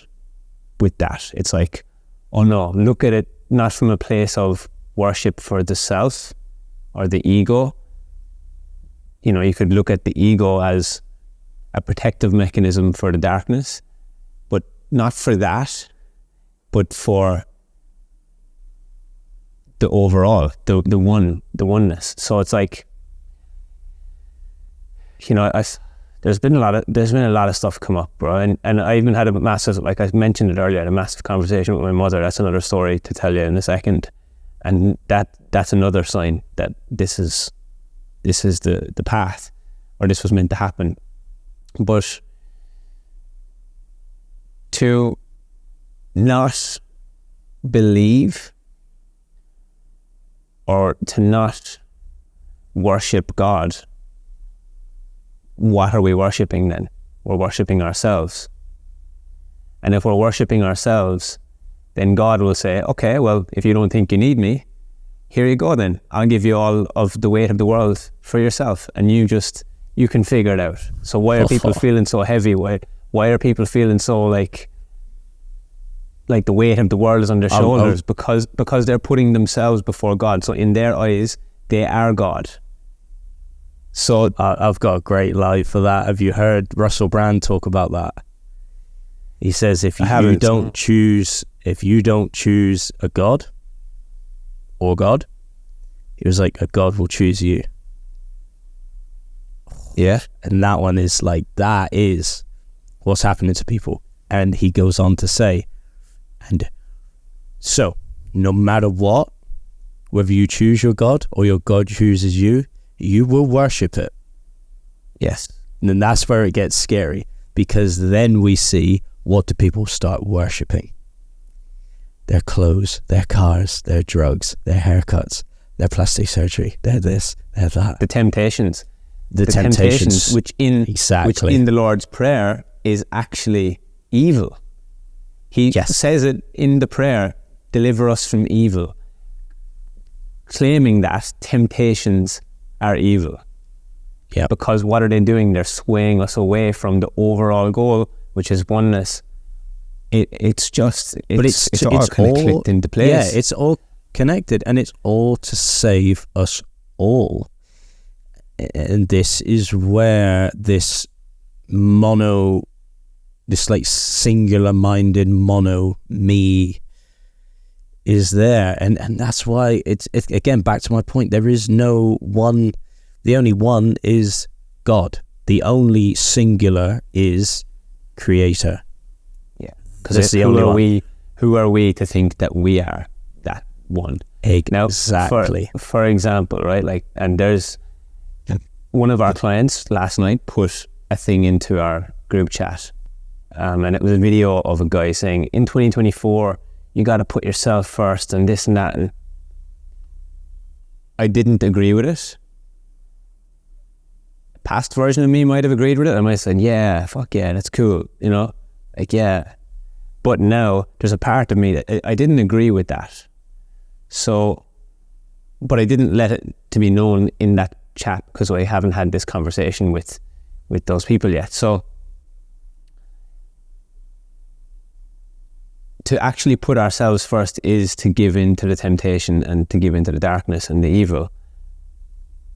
with that. It's like, oh no, look at it not from a place of worship for the self or the ego. You could look at the ego as a protective mechanism for the darkness, but not for that, but for the overall, the oneness. So it's like, you know, there's been a lot of stuff come up, bro, and I even had a massive, like I mentioned it earlier, a massive conversation with my mother. That's another story to tell you in a second, and that's another sign that this is the path, or this was meant to happen. But to not believe or to not worship God, what are we worshipping then? We're worshipping ourselves. And if we're worshipping ourselves, then God will say, okay, well, if you don't think you need me, here you go then. I'll give you all of the weight of the world for yourself, and you can figure it out. So why are people feeling so heavy? Why are people feeling so like the weight of the world is on their shoulders? Because they're putting themselves before God. So in their eyes, they are God. So I've got a great line for that. Have you heard Russell Brand talk about that? He says, if you don't choose a God or God, he was like, a God will choose you. Yeah. And that one is like, that is what's happening to people. And he goes on to say, and so no matter what, whether you choose your God or your God chooses you, you will worship it. Yes. And then that's where it gets scary, because then we see, what do people start worshipping? Their clothes, their cars, their drugs, their haircuts, their plastic surgery, their this, their that. The temptations. The temptations, which in the Lord's Prayer is actually evil. He says it in the prayer, deliver us from evil, claiming that temptations are evil. Yeah. Because what are they doing? They're swaying us away from the overall goal, which is oneness. It's all clicked into place. Yeah, it's all connected, and it's all to save us all. And this is where this like singular-minded mono me is there, and that's why it's again back to my point. There is no one. The only one is God. The only singular is Creator. Yeah, because it's the only one. Who are we to think that we are that one? Exactly. Now, for example, right? Like, and there's one of our clients last night put a thing into our group chat, and it was a video of a guy saying, in 2024, you got to put yourself first and this and that. And I didn't agree with it. Past version of me might have agreed with it. I might have said, yeah, fuck yeah, that's cool. You know, like, yeah. But now there's a part of me that I didn't agree with that. So, but I didn't let it to be known in that chat because I haven't had this conversation with those people yet. So to actually put ourselves first is to give in to the temptation and to give in to the darkness and the evil.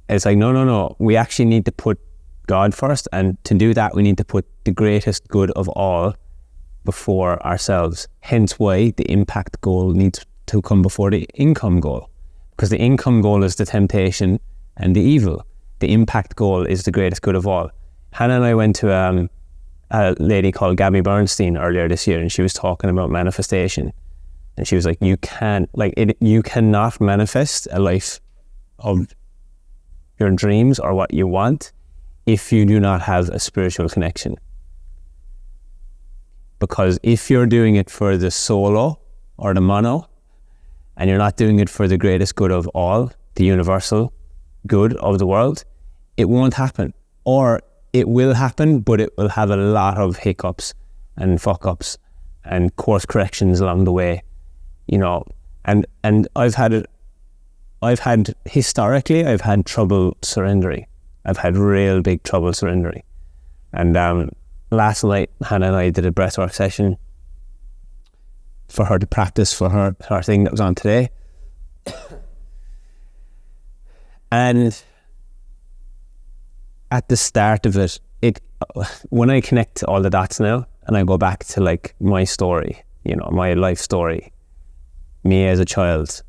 It's like, no. We actually need to put God first. And to do that, we need to put the greatest good of all before ourselves. Hence why the impact goal needs to come before the income goal. Because the income goal is the temptation and the evil. The impact goal is the greatest good of all. Hannah and I went to a lady called Gabby Bernstein earlier this year, and she was talking about manifestation. And she was like, you cannot manifest a life of your dreams or what you want if you do not have a spiritual connection. Because if you're doing it for the solo or the mono, and you're not doing it for the greatest good of all, the universal good of the world, it won't happen. Or it will happen, but it will have a lot of hiccups and fuck-ups and course corrections along the way, you know. And historically, I've had trouble surrendering. I've had real big trouble surrendering. And last night, Hannah and I did a breathwork session for her to practice for her thing that was on today. And at the start of it, when I connect all the dots now, and I go back to like my story, my life story, me as a child,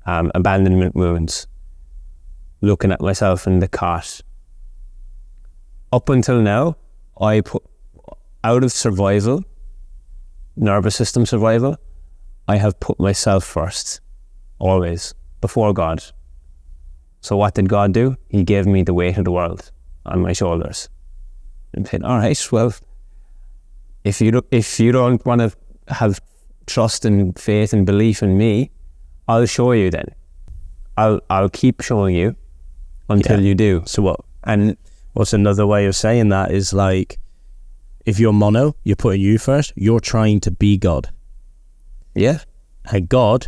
abandonment wounds, looking at myself in the cot. Up until now, I put out of survival, nervous system survival, I have put myself first, always, before God. So what did God do? He gave me the weight of the world on my shoulders. And said, all right, well, if you don't want to have trust and faith and belief in me, I'll show you then. I'll keep showing you until you do. So what? And what's another way of saying that is like, if you're mono, you're putting you first, you're trying to be God. Yeah. And God,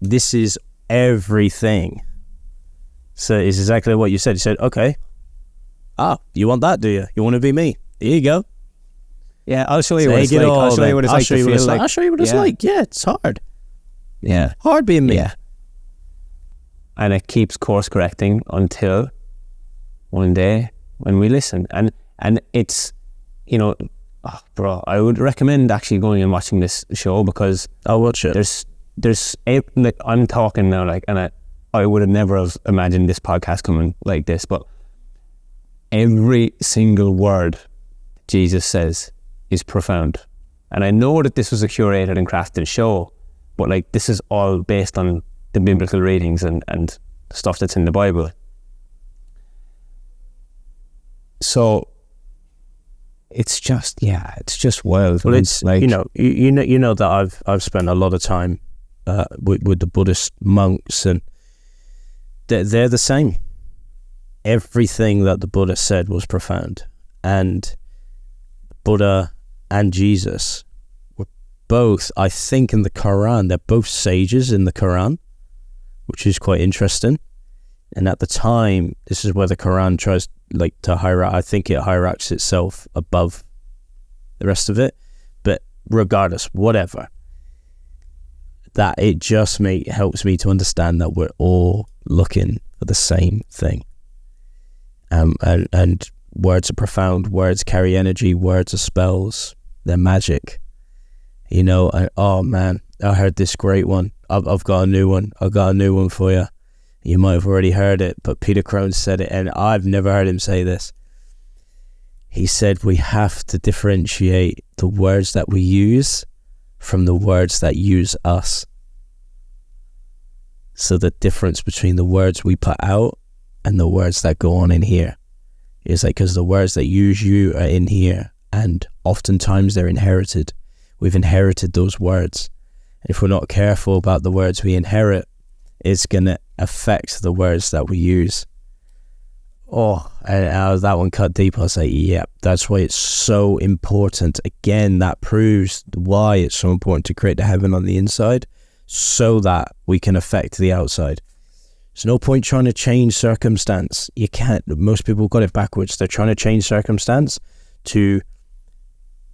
this is everything. So it's exactly what you said. You said, okay, you want that, do you? You want to be me? Here you go. Yeah, I'll show you what it's like. I'll show you what it's like to feel like. I'll show you what it's like. Yeah, it's hard. Yeah. Hard being me. Yeah. And it keeps course correcting until one day when we listen. And it's, bro, I would recommend actually going and watching this show, because I'll watch it. There's like, I'm talking now, like, and I would have never have imagined this podcast coming like this, but every single word Jesus says is profound. And I know that this was a curated and crafted show, but like, this is all based on the biblical readings and stuff that's in the Bible. So it's just wild. Well, it's like, you know that I've spent a lot of time with the Buddhist monks, and they're the same. Everything that the Buddha said was profound, and Buddha and Jesus were both, I think, in the Quran. They're both sages in the Quran, which is quite interesting. And at the time, this is where the Quran tries to hierarch. I think it hierarchs itself above the rest of it. But regardless, whatever, that it just helps me to understand that we're all looking for the same thing. And words are profound. Words carry energy. Words are spells. They're magic. Oh man, I heard this great one. I've got a new one. I've got a new one for you. You might have already heard it, but Peter Crone said it, and I've never heard him say this. He said we have to differentiate the words that we use from the words that use us. So the difference between the words we put out and the words that go on in here is like, because the words that use you are in here, and oftentimes they're inherited. We've inherited those words. If we're not careful about the words we inherit, it's going to affect the words that we use. Oh, and that one cut deep. I was like, yeah, that's why it's so important. Again, that proves why it's so important to create the heaven on the inside, so that we can affect the outside. There's no point trying to change circumstance. You can't. Most people got it backwards. They're trying to change circumstance to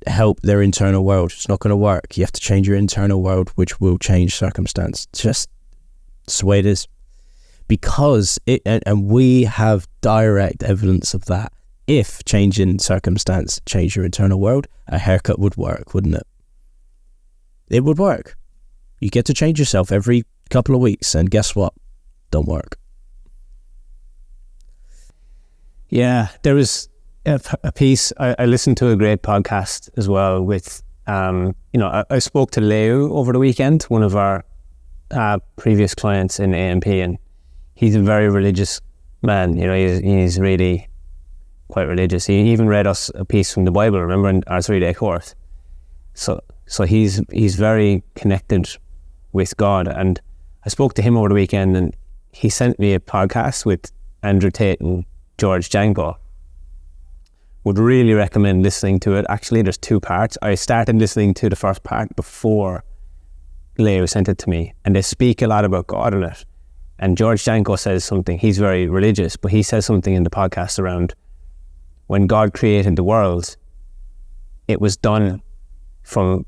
help their internal world. It's not going to work. You have to change your internal world, which will change circumstance. Just that's the way it is. Because and we have direct evidence of that. If changing circumstance changed your internal world, a haircut would work, wouldn't it? It would work. You get to change yourself every couple of weeks, and guess what? Don't work. Yeah, there was a piece. I listened to a great podcast as well with, I spoke to Leo over the weekend, one of our previous clients in AMP, and he's a very religious man. He's really quite religious. He even read us a piece from the Bible, remember, in our 3-day course. So he's very connected with God. And I spoke to him over the weekend, and he sent me a podcast with Andrew Tate and George Janko. Would really recommend listening to it. Actually, there's 2 parts. I started listening to the first part before Leo sent it to me, and they speak a lot about God in it. And George Janko says something, he's very religious, but he says something in the podcast around when God created the world, it was done through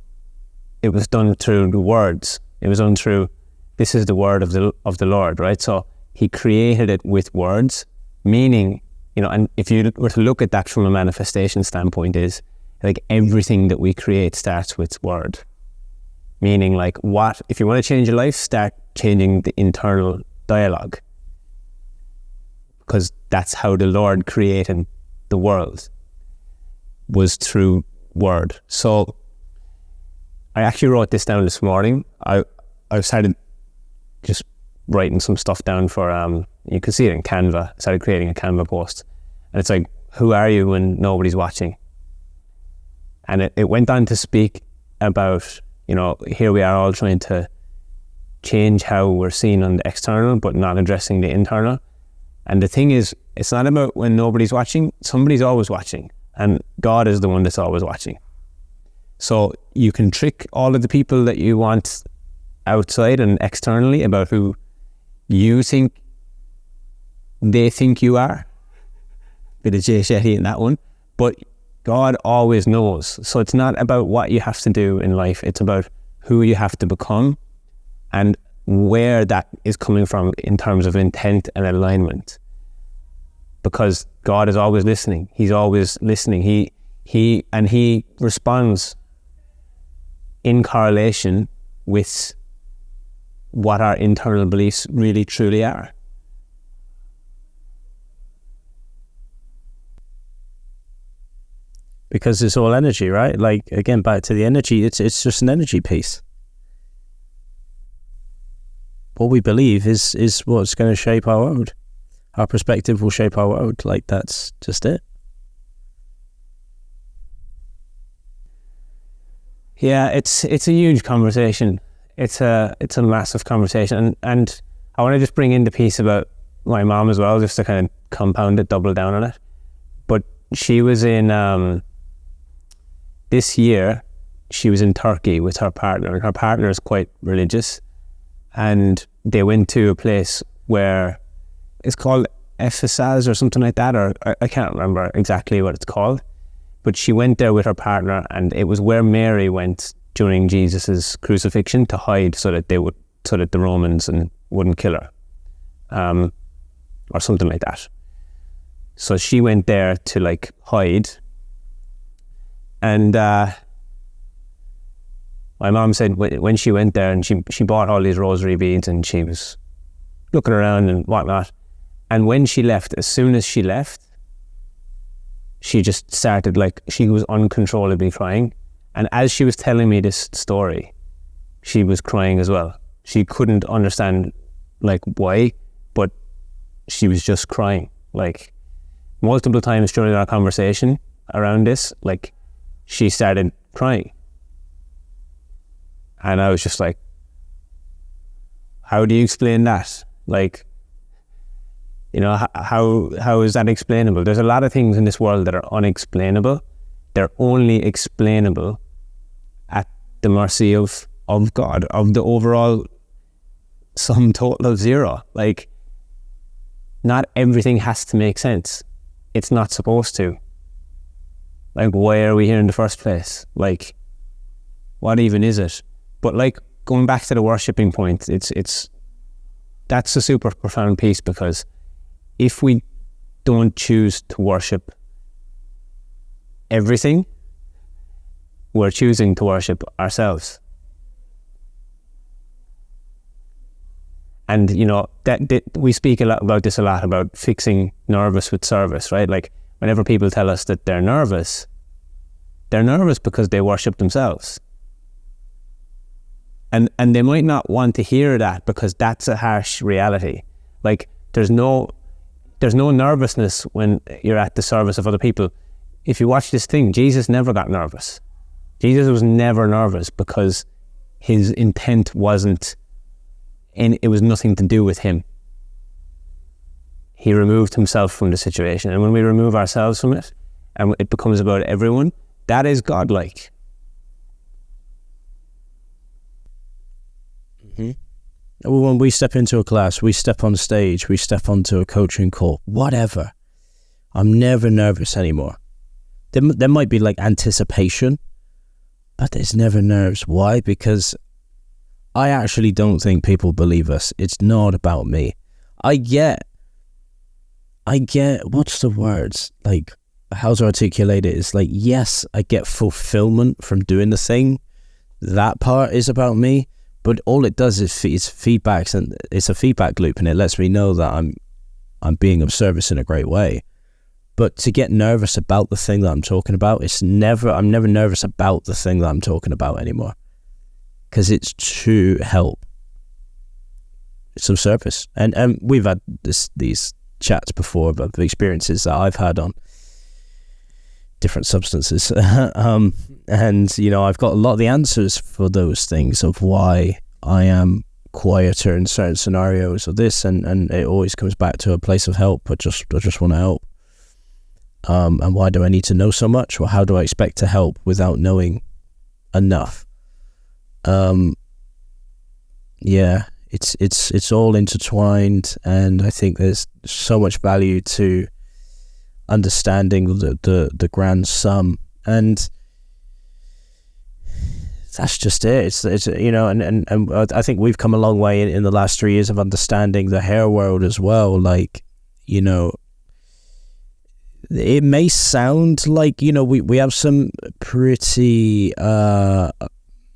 the words. It was done through, this is the word of the Lord, right? So he created it with words, meaning, and if you were to look at that from a manifestation standpoint, is like everything that we create starts with word. Meaning like if you want to change your life, start changing the internal dialogue. Because that's how the Lord created the world, was through word. So I actually wrote this down this morning. I started just writing some stuff down for, you can see it in Canva. I started creating a Canva post. And it's like, who are you when nobody's watching? And it went on to speak about, here we are all trying to change how we're seen on the external, but not addressing the internal. And the thing is, it's not about when nobody's watching. Somebody's always watching. And God is the one that's always watching. So you can trick all of the people that you want outside and externally about who you think they think you are. Bit of Jay Shetty in that one. But God always knows. So it's not about what you have to do in life. It's about who you have to become and where that is coming from in terms of intent and alignment. Because God is always listening. He's always listening. He responds in correlation with what our internal beliefs really truly are. Because it's all energy, right? Like, again, back to the energy, it's just an energy piece. What we believe is what's going to shape our world. Our perspective will shape our world. Like, that's just it. Yeah, it's a huge conversation. It's a massive conversation. And I want to just bring in the piece about my mom as well, just to kind of compound it, double down on it. But she was in, this year, she was in Turkey with her partner, and her partner is quite religious. And they went to a place where it's called Ephesus or something like that, or I can't remember exactly what it's called. But she went there with her partner, and it was where Mary went during Jesus's crucifixion to hide so that the Romans wouldn't kill her, or something like that. So she went there to like hide. And my mom said when she went there and she bought all these rosary beads and she was looking around and whatnot. And when she left, as soon as she left, she just started she was uncontrollably crying. And as she was telling me this story, she was crying as well. She couldn't understand why, but she was just crying. Multiple times during our conversation around this, she started crying. And I was just like, how do you explain that? How is that explainable? There's a lot of things in this world that are unexplainable. They're only explainable at the mercy of God, of the overall sum total of zero. Not everything has to make sense. It's not supposed to. Why are we here in the first place? What even is it? But going back to the worshipping point, that's a super profound piece, because if we don't choose to worship everything, we're choosing to worship ourselves. And that we speak about this a lot, about fixing nervous with service, right? Whenever people tell us that they're nervous because they worship themselves. And they might not want to hear that, because that's a harsh reality. There's no nervousness when you're at the service of other people. If you watch this thing, Jesus never got nervous. Jesus was never nervous because his intent wasn't, and it was nothing to do with him. He removed himself from the situation. And when we remove ourselves from it, and it becomes about everyone, that is godlike. Mm-hmm. When we step into a class, we step on stage, we step onto a coaching call, whatever, I'm never nervous anymore. There might be anticipation, but there's never nerves. Why? Because I actually don't think people believe us. It's not about me. I get, what's the words? how to articulate it? It's like, yes, I get fulfillment from doing the thing. That part is about me, but all it does is it's feedbacks, and it's a feedback loop, and it lets me know that I'm being of service in a great way. But to get nervous about the thing that I'm talking about, I'm never nervous about the thing that I'm talking about anymore, because it's to help. It's of service. And we've had these chats before about the experiences that I've had on different substances. And, you know, I've got a lot of the answers for those things of why I am quieter in certain scenarios of this, and it always comes back to a place of help. I just want to help. And why do I need to know so much? Or how do I expect to help without knowing enough? Yeah, it's all intertwined, and I think there's so much value to understanding the grand sum, and that's just it. It's you know, and I think we've come a long way in the last 3 years of understanding the hair world as well. Like, you know, it may sound like, you know, we have some pretty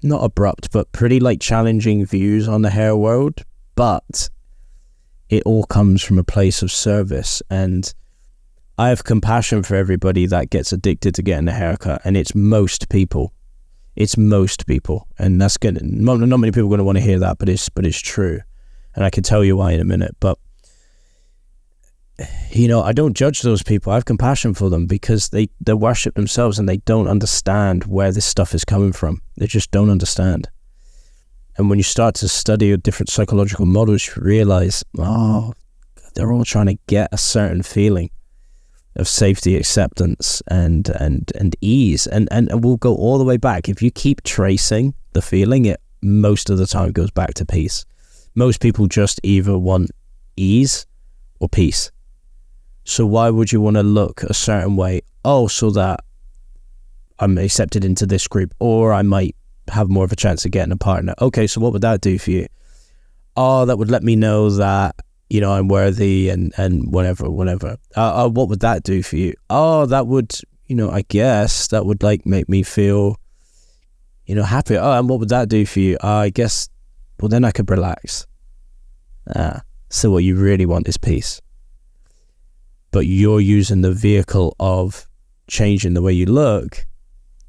not abrupt, but pretty like challenging views on the hair world, but it all comes from a place of service. And I have compassion for everybody that gets addicted to getting a haircut, and it's most people. And that's good. Not many people are going to want to hear that, but it's true. And I can tell you why in a minute. But, you know, I don't judge those people. I have compassion for them because they worship themselves, and they don't understand where this stuff is coming from. They just don't understand. And when you start to study different psychological models, you realize, oh, they're all trying to get a certain feeling of safety, acceptance, and ease. And we'll go all the way back. If you keep tracing the feeling, it most of the time goes back to peace. Most people just either want ease or peace. So why would you want to look a certain way? Oh, so that I'm accepted into this group, or I might have more of a chance of getting a partner. Okay, so what would that do for you? Oh, that would let me know that, you know, I'm worthy and whatever. What would that do for you? Oh, that would, you know, I guess that would like make me feel, you know, happy. Oh, and what would that do for you? I guess, well, then I could relax. So what you really want is peace. But you're using the vehicle of changing the way you look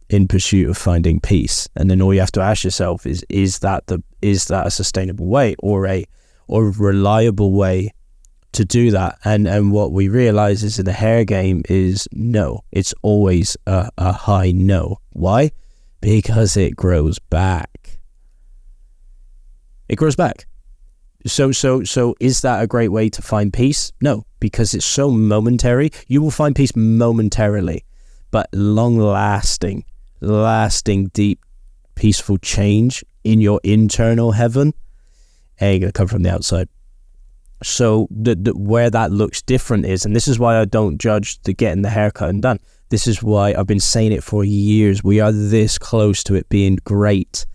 in pursuit of finding peace. And then all you have to ask yourself is that a sustainable way or a reliable way to do that? And what we realize is in the hair game is no. It's always a high no. Why? Because it grows back. It grows back. So is that a great way to find peace? No, because it's so momentary. You will find peace momentarily, but long-lasting, deep, peaceful change in your internal heaven ain't gonna come from the outside. So where that looks different is, and this is why I don't judge the getting the haircut and done. This is why I've been saying it for years. We are this close to it being great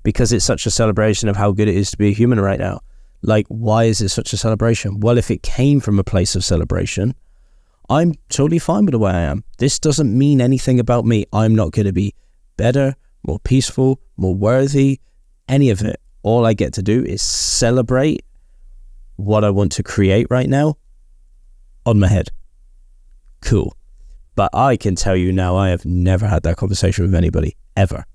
because it's such a celebration of how good it is to be a human right now. Like, why is it such a celebration? Well, if it came from a place of celebration, I'm totally fine with the way I am. This doesn't mean anything about me. I'm not going to be better, more peaceful, more worthy, any of it. All I get to do is celebrate what I want to create right now on my head. Cool. But I can tell you now, I have never had that conversation with anybody, ever.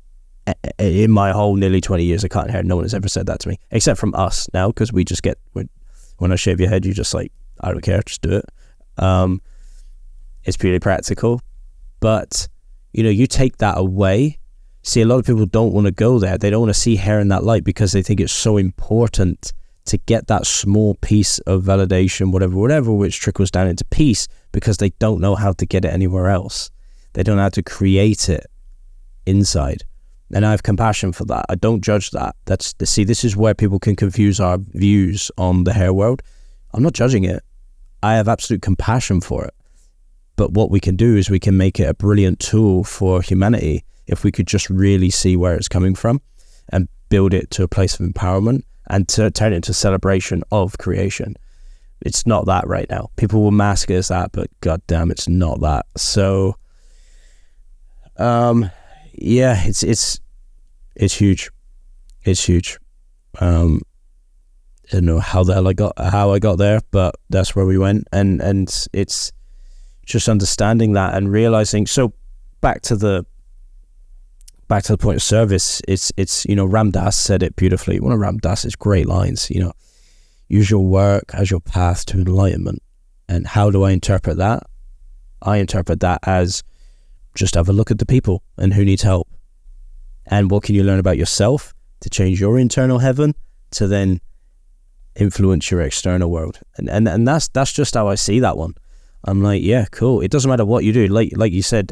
In my whole nearly 20 years of cutting hair, no one has ever said that to me, except from us now, because we just get, when I shave your head, you just like, I don't care, just do it. It's purely practical. But, you know, you take that away. See, a lot of people don't want to go there. They don't want to see hair in that light because they think it's so important to get that small piece of validation, whatever, which trickles down into peace, because they don't know how to get it anywhere else. They don't know how to create it inside. And I have compassion for that. I don't judge that. This is where people can confuse our views on the hair world. I'm not judging it. I have absolute compassion for it. But what we can do is we can make it a brilliant tool for humanity if we could just really see where it's coming from and build it to a place of empowerment and to turn it into a celebration of creation. It's not that right now. People will mask it as that, but goddamn, it's not that. So, yeah, it's huge. It's huge. I don't know how the hell how I got there, but that's where we went, and it's just understanding that and realizing. So back to the point of service, it's Ram Dass said it beautifully. One of Ram Dass's great lines, use your work as your path to enlightenment. And how do I interpret that? I interpret that as just have a look at the people and who needs help, and what can you learn about yourself to change your internal heaven to then influence your external world. And that's just how I see that one. I'm like, yeah, cool. It doesn't matter what you do. Like you said,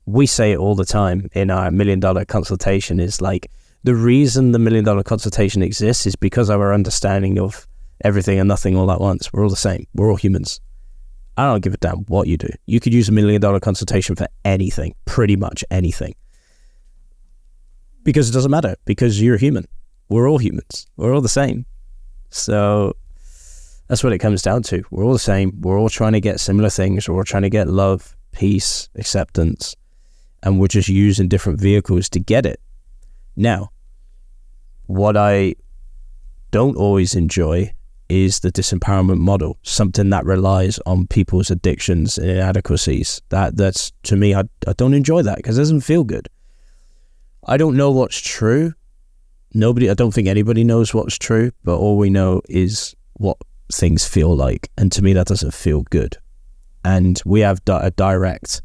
we say it all the time in our $1 million consultation, is like, the reason the $1 million consultation exists is because of our understanding of everything and nothing all at once. We're all the same. We're all humans. I don't give a damn what you do. You could use $1 million consultation for anything, pretty much anything. Because it doesn't matter, because you're human. We're all humans. We're all the same. So that's what it comes down to. We're all the same. We're all trying to get similar things. We're all trying to get love, peace, acceptance, and we're just using different vehicles to get it. Now, what I don't always enjoy is the disempowerment model, something that relies on people's addictions and inadequacies. That's to me, I don't enjoy that, because it doesn't feel good. I don't know what's true. I don't think anybody knows what's true, but all we know is what things feel like. And to me, that doesn't feel good. And we have a direct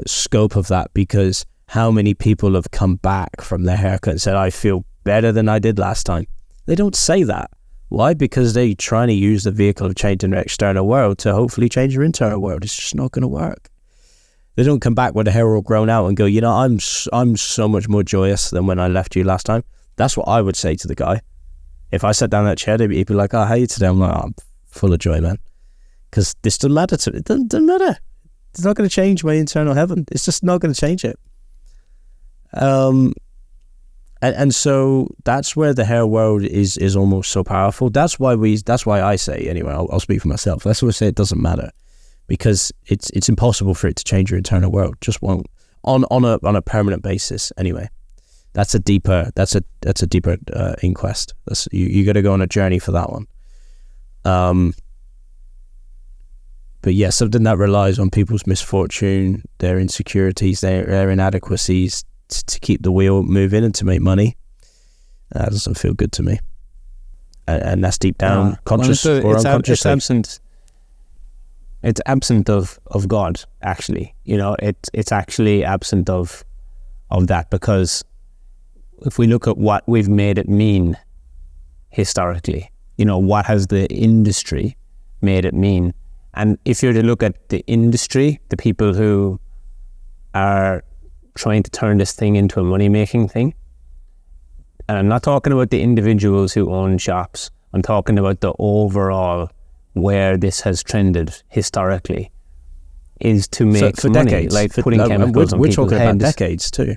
scope of that, because how many people have come back from their haircut and said, I feel better than I did last time? They don't say that. Why? Because they're trying to use the vehicle of changing their external world to hopefully change their internal world. It's just not going to work. They don't come back with the hair all grown out and go, I'm so much more joyous than when I left you last time. That's what I would say to the guy. If I sat down in that chair, he'd be like, oh, how are you today? I'm like, oh, I'm full of joy, man. Because this doesn't matter to me. It doesn't matter. It's not going to change my internal heaven. It's just not going to change it. And so that's where the hair world is almost so powerful. That's why I say, anyway, I'll speak for myself. That's why I say it doesn't matter. Because it's impossible for it to change your internal world. Just won't on a permanent basis. Anyway, that's a deeper inquest. That's you got to go on a journey for that one. But yeah, something that relies on people's misfortune, their insecurities, their inadequacies to keep the wheel moving and to make money. That doesn't feel good to me. And that's deep down, conscious or unconscious. It's absent of God, actually. It's actually absent of that, because if we look at what we've made it mean historically, what has the industry made it mean? And if you're to look at the industry, the people who are trying to turn this thing into a money-making thing, and I'm not talking about the individuals who own shops, I'm talking about the overall where this has trended historically, is to make for money, decades, like putting chemicals on we're people's talking about heads. decades too.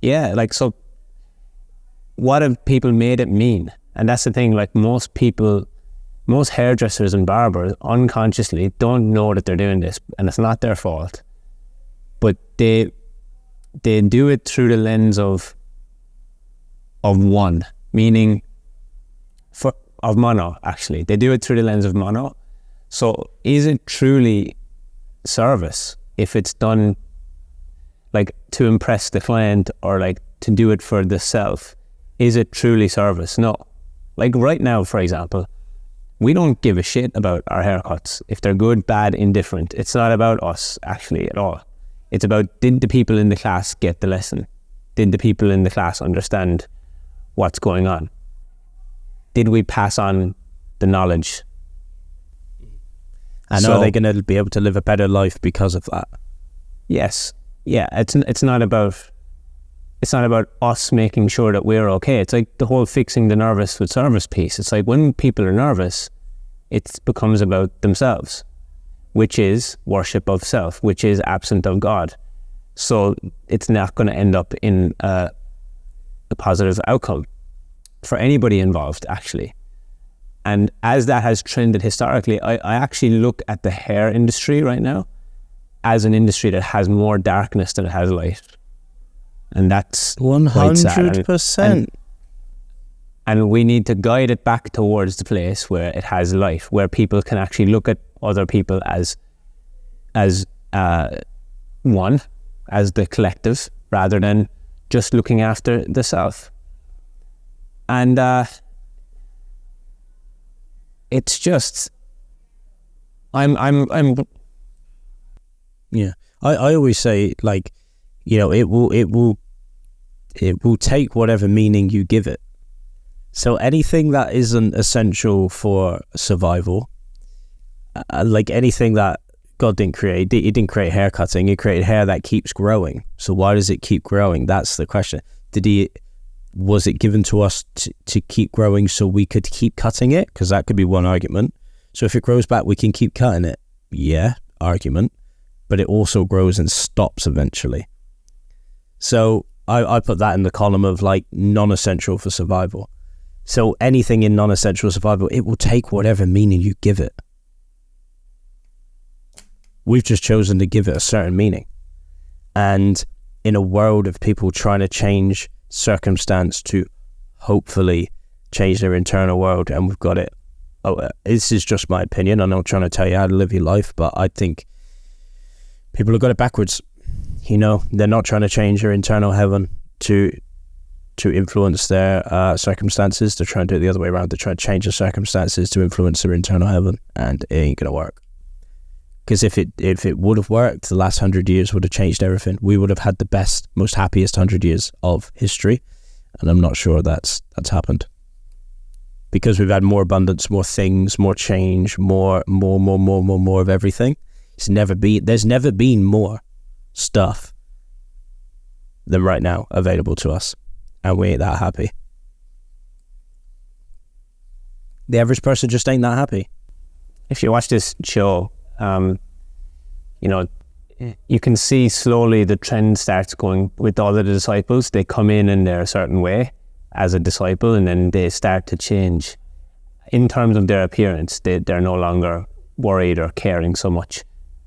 Yeah, so what have people made it mean? And that's the thing, like most hairdressers and barbers unconsciously don't know that they're doing this, and it's not their fault. But they do it through the lens of one, meaning of mono, actually. They do it through the lens of mono. So is it truly service if it's done like to impress the client, or like to do it for the self? Is it truly service? No. Like right now, for example, we don't give a shit about our haircuts. If they're good, bad, indifferent. It's not about us actually at all. It's about, did the people in the class get the lesson? Did the people in the class understand what's going on? Did we pass on the knowledge? And are they going to be able to live a better life because of that? Yes. Yeah. It's not about us making sure that we're okay. It's like the whole fixing the nervous with service piece. It's like when people are nervous, it becomes about themselves, which is worship of self, which is absent of God. So it's not going to end up in a positive outcome. for anybody involved, actually. And as that has trended historically, I actually look at the hair industry right now as an industry that has more darkness than it has light. And that's 100%. And we need to guide it back towards the place where it has light, where people can actually look at other people as one, as the collective, rather than just looking after the self. And it's just, I'm. Yeah, I always say, like, you know, it will take whatever meaning you give it. So anything that isn't essential for survival, like anything that God didn't create, He didn't create hair cutting. He created hair that keeps growing. So why does it keep growing? That's the question. Was it given to us to keep growing so we could keep cutting it? Because that could be one argument. So if it grows back, we can keep cutting it. Yeah, argument. But it also grows and stops eventually. So I put that in the column of like non-essential for survival. So anything in non-essential survival, it will take whatever meaning you give it. We've just chosen to give it a certain meaning. And in a world of people trying to change circumstance to hopefully change their internal world, and we've got it. This is just my opinion. I'm not trying to tell you how to live your life, but I think people have got it backwards. You know, they're not trying to change their internal heaven to influence their circumstances. They're trying to do it the other way around. They're trying to change the circumstances to influence their internal heaven, and it ain't gonna work. Because if it would have worked, the last 100 years would have changed everything. We would have had the best, most happiest 100 years of history, and I'm not sure that's happened. Because we've had more abundance, more things, more change, more of everything. There's never been more stuff than right now available to us, and we ain't that happy. The average person just ain't that happy. If you watch this show, you know, you can see slowly the trend starts going with all of the disciples. They come in they're a certain way as a disciple, and then they start to change in terms of their appearance. They're no longer worried or caring so much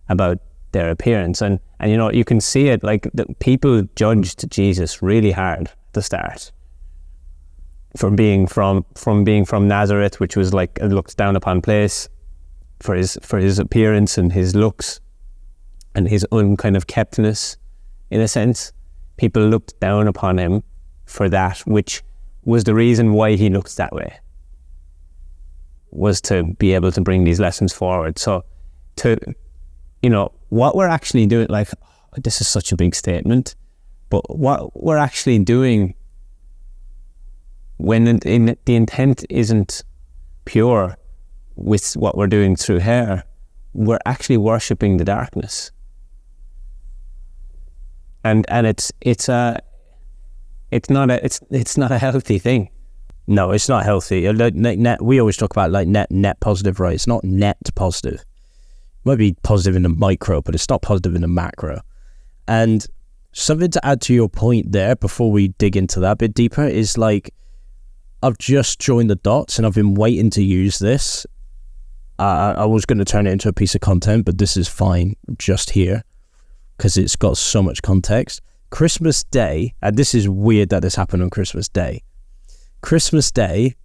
about their appearance, and you know, you can see it, like the people judged Jesus really hard at the start for being from Nazareth, which was like a looked down upon place, for his appearance and his looks and his kind of keptness, in a sense. People looked down upon him for that, which was the reason why he looked that way, was to be able to bring these lessons forward. So you know, what we're actually doing, like, this is such a big statement, but what we're actually doing when the intent isn't pure with what we're doing through hair, we're actually worshipping the darkness. And it's not a healthy thing. No, it's not healthy. We always talk about like net positive, right? It's not net positive. It might be positive in the micro, but it's not positive in the macro. And something to add to your point there before we dig into that a bit deeper is, like, I've just joined the dots and I've been waiting to use this. I was going to turn it into a piece of content, but this is fine just here because it's got so much context. Christmas Day, and this is weird that this happened on Christmas Day. Christmas Day,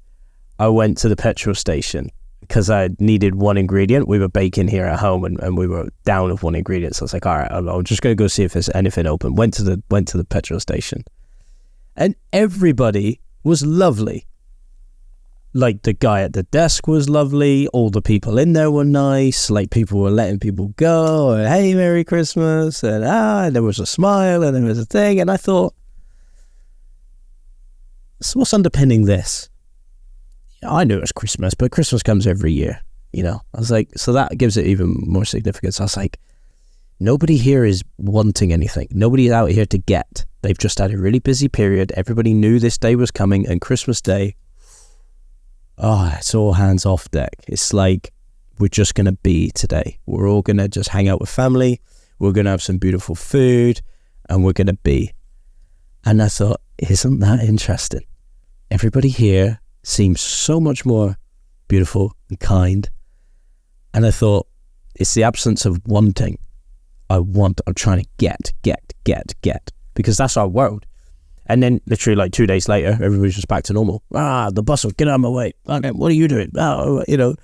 I went to the petrol station because I needed one ingredient. We were baking here at home and we were down with one ingredient. So I was like, all right, I'm just going to go see if there's anything open. Went to the petrol station and everybody was lovely. Like, the guy at the desk was lovely. All the people in there were nice. Like, people were letting people go. And, hey, Merry Christmas. And there was a smile and there was a thing. And I thought, so what's underpinning this? I knew it was Christmas, but Christmas comes every year, you know? I was like, so that gives it even more significance. I was like, nobody here is wanting anything. Nobody's out here to get. They've just had a really busy period. Everybody knew this day was coming, and Christmas Day, it's all hands off deck. It's like, we're just going to be today. We're all going to just hang out with family. We're going to have some beautiful food, and we're going to be. And I thought, isn't that interesting? everybody here seems so much more beautiful and kind. And I thought, it's the absence of wanting. I'm trying to get, because that's our world. And then literally like 2 days later, everybody's just back to normal. The bustle, get out of my way. Okay, what are you doing? The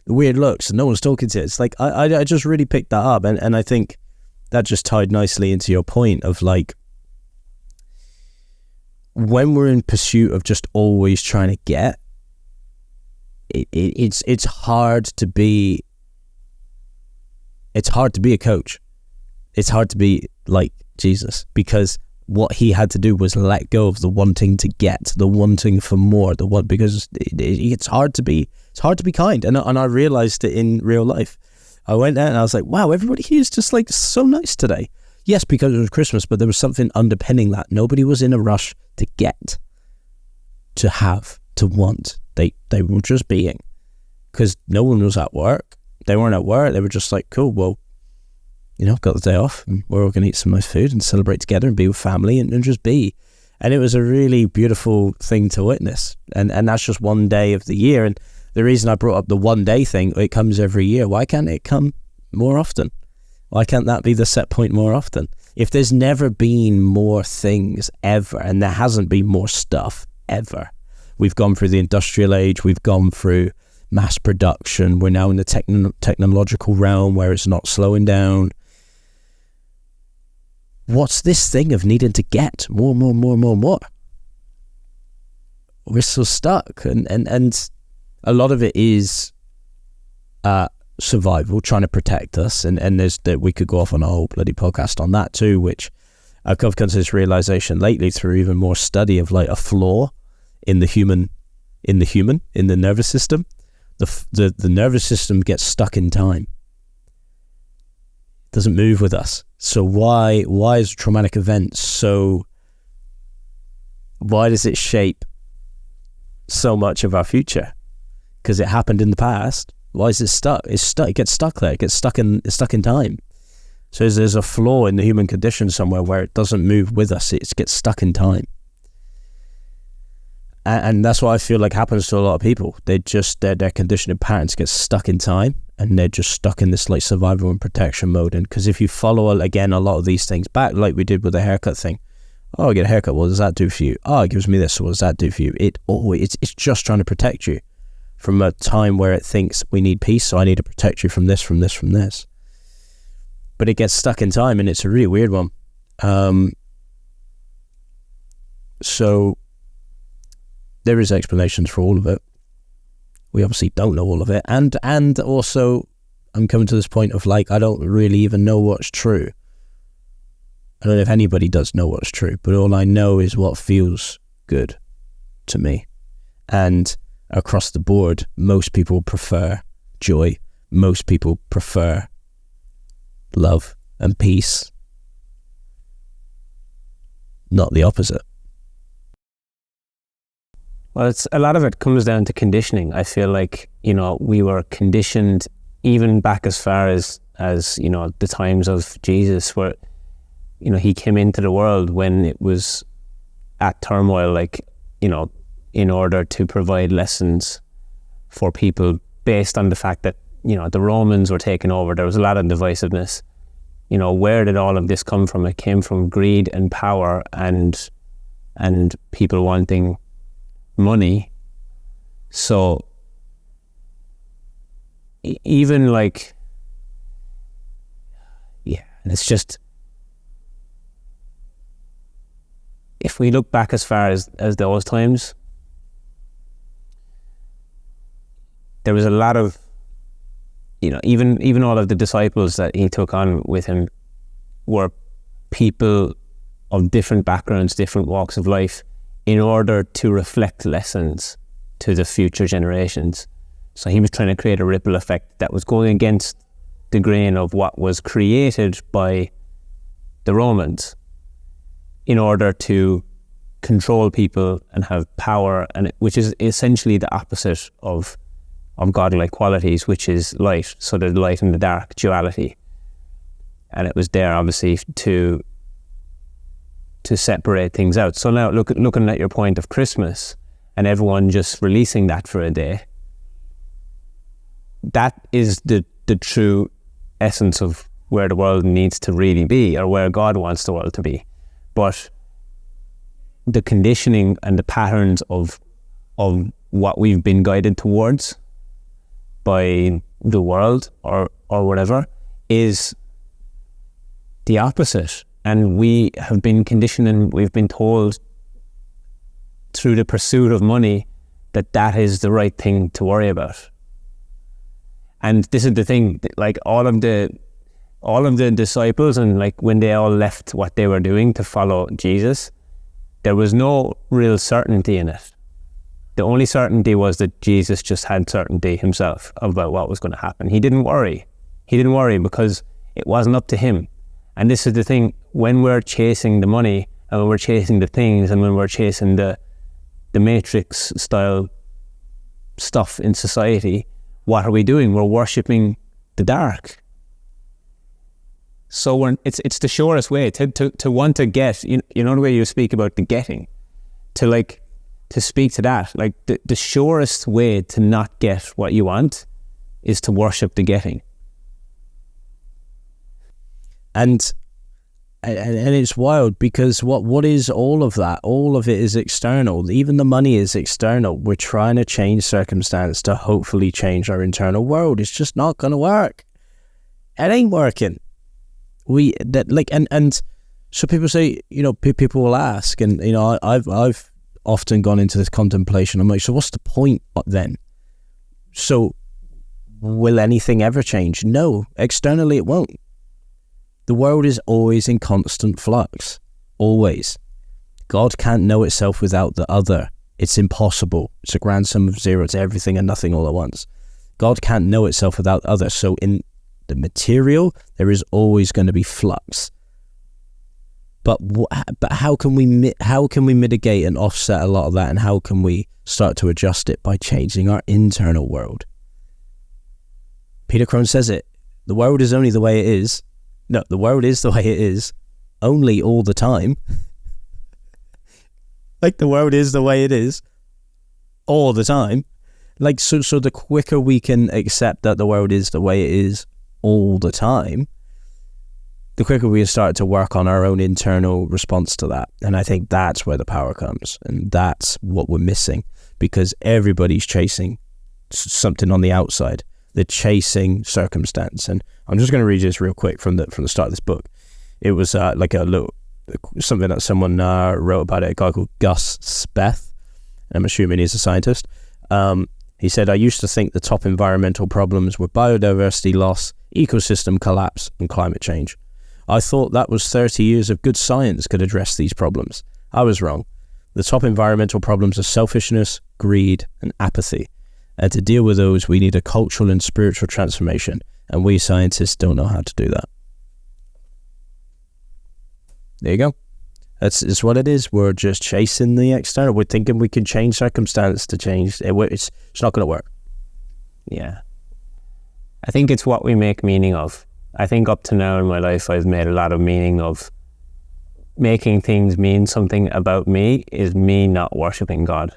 weird looks, and no one's talking to you. It's like, I just really picked that up. And I think that just tied nicely into your point of like, when we're in pursuit of just always trying to get, it's hard to be a coach. It's hard to be like Jesus, because what he had to do was let go of the wanting to get, the wanting for more, because it's hard to be kind. And I realized it in real life. I went out and I was like, wow, everybody here is just like so nice today. Yes, because it was Christmas, but there was something underpinning that. Nobody was in a rush to get, to have, to want. They were just being, because no one was at work. They weren't at work. They were just like, cool, well, got the day off, and we're all going to eat some nice food and celebrate together and be with family and just be. And it was a really beautiful thing to witness. And that's just one day of the year. And the reason I brought up the one day thing, it comes every year. Why can't it come more often? Why can't that be the set point more often? If there's never been more things ever, and there hasn't been more stuff ever, we've gone through the industrial age, we've gone through mass production, we're now in the technological realm where it's not slowing down. What's this thing of needing to get more? We're so stuck, and a lot of it is survival, trying to protect us, and there's that we could go off on a whole bloody podcast on that too, which I've come to this realization lately through even more study of like a flaw in the nervous system. The nervous system gets stuck in time. It doesn't move with us. So why is a traumatic event why does it shape so much of our future? Because it happened in the past. Why is it stuck? It gets stuck there. It gets stuck in time. So there's a flaw in the human condition somewhere where it doesn't move with us. It gets stuck in time. And that's what I feel like happens to a lot of people. Their conditioning patterns get stuck in time, and they're just stuck in this like survival and protection mode. And because if you follow again a lot of these things back, like we did with the haircut thing, I get a haircut. What does that do for you? It gives me this. So what does that do for you? It's just trying to protect you from a time where it thinks we need peace. So I need to protect you from this, from this, from this. But it gets stuck in time, and it's a really weird one. So there is explanations for all of it. We obviously don't know all of it. And also I'm coming to this point of like, I don't really even know what's true. I don't know if anybody does know what's true, but all I know is what feels good to me. And across the board, most people prefer joy. Most people prefer love and peace. Not the opposite. Well, a lot of it comes down to conditioning. I feel like, we were conditioned even back as far as the times of Jesus, where, he came into the world when it was at turmoil, like, in order to provide lessons for people based on the fact that, the Romans were taking over. There was a lot of divisiveness. Where did all of this come from? It came from greed and power and people wanting money. So even like, and it's just, if we look back as far as those times, there was a lot of, even all of the disciples that he took on with him were people of different backgrounds, different walks of life, in order to reflect lessons to the future generations. So he was trying to create a ripple effect that was going against the grain of what was created by the Romans in order to control people and have power, and which is essentially the opposite of godlike qualities, which is light. So the light and the dark duality. And it was there obviously to separate things out. So now looking at your point of Christmas and everyone just releasing that for a day, that is the true essence of where the world needs to really be, or where God wants the world to be. But the conditioning and the patterns of what we've been guided towards by the world or whatever is the opposite. And we have been conditioned, and we've been told through the pursuit of money that is the right thing to worry about. And this is the thing, like all of the disciples, and like when they all left what they were doing to follow Jesus, there was no real certainty in it. The only certainty was that Jesus just had certainty himself about what was going to happen. He didn't worry. He didn't worry because it wasn't up to him. And this is the thing, when we're chasing the money, and when we're chasing the things, and when we're chasing the Matrix style stuff in society, what are we doing? We're worshipping the dark. So it's the surest way to want to get, you know the way you speak about the getting, to speak to that, like the surest way to not get what you want is to worship the getting. And it's wild because what is all of that? All of it is external. Even the money is external. We're trying to change circumstance to hopefully change our internal world. It's just not going to work. It ain't working. And so people say, people will ask, and I've often gone into this contemplation. I'm like, so what's the point then? So will anything ever change? No, externally it won't. The world is always in constant flux. Always. God can't know itself without the other. It's impossible. It's a grand sum of zero. It's everything and nothing all at once. God can't know itself without the other. So in the material, there is always going to be flux. But how can we mitigate and offset a lot of that? And how can we start to adjust it? By changing our internal world. Peter Crone says it. The world is only the way it is. No, the world is the way it is, only all the time. Like the world is the way it is, all the time. Like, so the quicker we can accept that the world is the way it is all the time, the quicker we start to work on our own internal response to that. And I think that's where the power comes. And that's what we're missing, because everybody's chasing something on the outside. They're chasing circumstance. And I'm just going to read this real quick from the start of this book. It was like a little something that someone wrote about it, a guy called Gus Speth. I'm assuming he's a scientist. He said, I used to think the top environmental problems were biodiversity loss, ecosystem collapse, and climate change. I thought that was 30 years of good science could address these problems. I was wrong. The top environmental problems are selfishness, greed, and apathy. And to deal with those, we need a cultural and spiritual transformation. And we scientists don't know how to do that. There you go. It's what it is. We're just chasing the external. We're thinking we can change circumstance to change. It's not going to work. Yeah. I think it's what we make meaning of. I think up to now in my life, I've made a lot of meaning of making things mean something about me is me not worshipping God.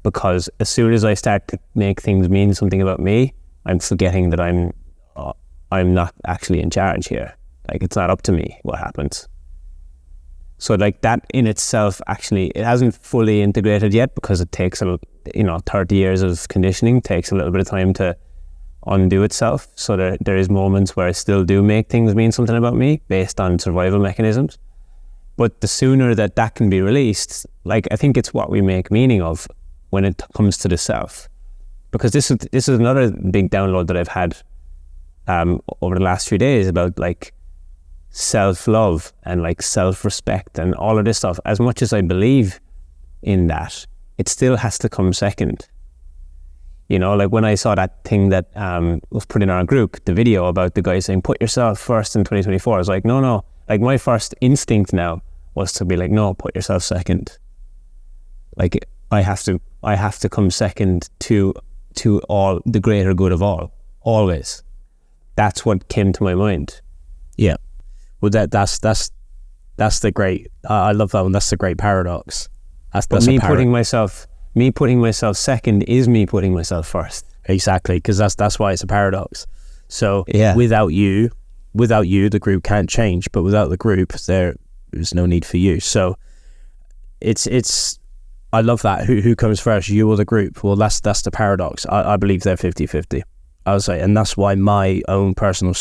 Because as soon as I start to make things mean something about me, I'm forgetting that I'm not actually in charge here. Like, it's not up to me what happens. So like that in itself, actually, it hasn't fully integrated yet, because it takes 30 years of conditioning, takes a little bit of time to undo itself. So there is moments where I still do make things mean something about me based on survival mechanisms. But the sooner that can be released, like, I think it's what we make meaning of when it comes to the self. Because this is another big download that I've had over the last few days about like self-love and like self-respect and all of this stuff. As much as I believe in that, it still has to come second. Like when I saw that thing that was put in our group, the video about the guy saying, put yourself first in 2024. I was like, no. Like my first instinct now was to be like, no, put yourself second. Like I have to come second to all the greater good of all, always. That's what came to my mind. Yeah. Well, that's the great. I love that one. That's the great paradox. That's me me putting myself second is me putting myself first. Exactly, because that's why it's a paradox. So Yeah. without you, the group can't change. But without the group, there's no need for you. So it's I love that. Who comes first, you or the group? Well, that's the paradox. I believe they're 50-50. I would say, and that's why my own personal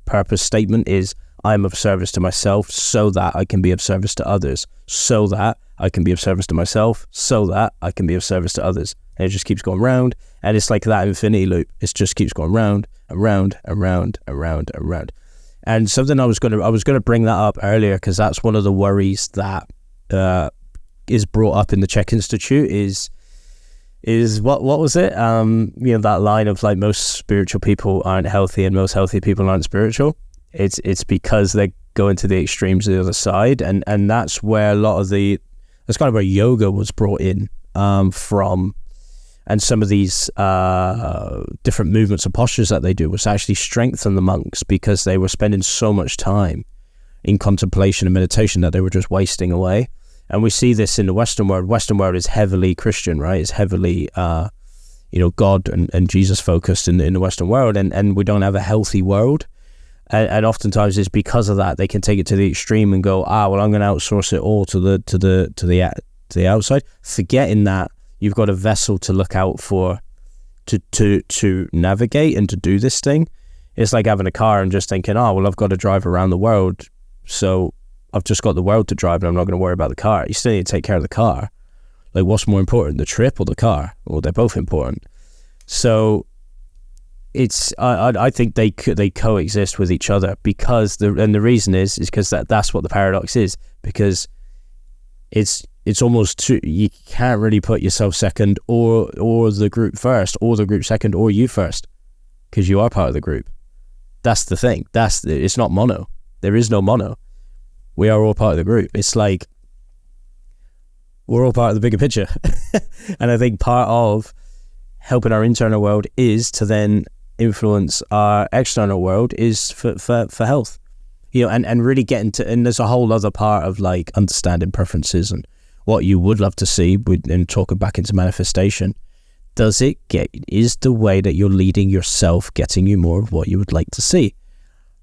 purpose statement is I'm of service to myself so that I can be of service to others, so that I can be of service to myself, so that I can be of service to others. And it just keeps going round, and it's like that infinity loop. It just keeps going round, around, around, around, around. And something I was gonna bring that up earlier, because that's one of the worries that is brought up in the Czech Institute is what was it? That line of like most spiritual people aren't healthy and most healthy people aren't spiritual. It's because they go into the extremes of the other side, and that's where that's kind of where yoga was brought in from, and some of these different movements and postures that they do was actually strengthen the monks, because they were spending so much time in contemplation and meditation that they were just wasting away. And we see this in the Western world. Western world is heavily Christian, right? It's heavily, God and Jesus focused in the Western world, and we don't have a healthy world. And oftentimes it's because of that they can take it to the extreme and go, well, I'm going to outsource it all to the outside, forgetting that you've got a vessel to look out for, to navigate and to do this thing. It's like having a car and just thinking, I've got to drive around the world, so I've just got the world to drive and I'm not going to worry about the car. You still need to take care of the car. Like, what's more important, the trip or the car? Well, they're both important. So it's I think they coexist with each other, because the reason is because that's what the paradox is, because it's almost too, you can't really put yourself second or the group first, or the group second, or you first, because you are part of the group. That's the thing. It's not mono. There is no mono. We are all part of the group. It's like we're all part of the bigger picture. And I think part of helping our internal world is to then influence our external world is for health. And really getting to, and there's a whole other part of like understanding preferences and what you would love to see, and talking back into manifestation. Is the way that you're leading yourself getting you more of what you would like to see?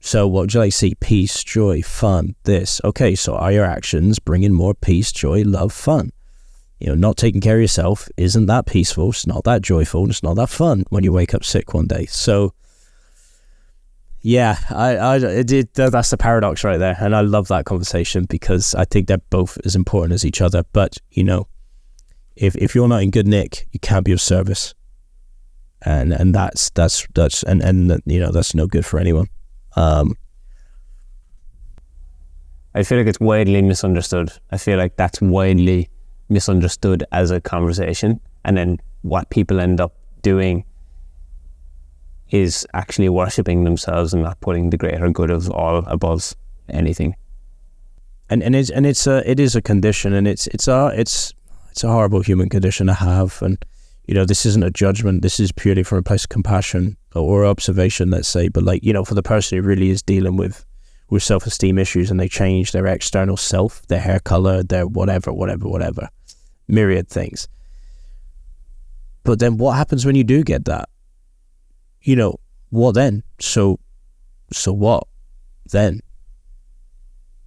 So what would you like to see? Peace, joy, fun, this. Okay, so are your actions bringing more peace, joy, love, fun? Not taking care of yourself isn't that peaceful. It's not that joyful. It's not that fun when you wake up sick one day. So yeah, that's the paradox right there. And I love that conversation, because I think they're both as important as each other. But, if you're not in good nick, you can't be of service. And that's no good for anyone. I feel like it's widely misunderstood. I feel like that's widely misunderstood as a conversation, and then what people end up doing is actually worshipping themselves and not putting the greater good of all above anything. And it is a condition, and it's a horrible human condition to have. And this isn't a judgment. This is purely from a place of compassion or observation, let's say. But for the person who really is dealing with self-esteem issues, and they change their external self, their hair color, their whatever, myriad things. But then what happens when you do get that? What then? So what then?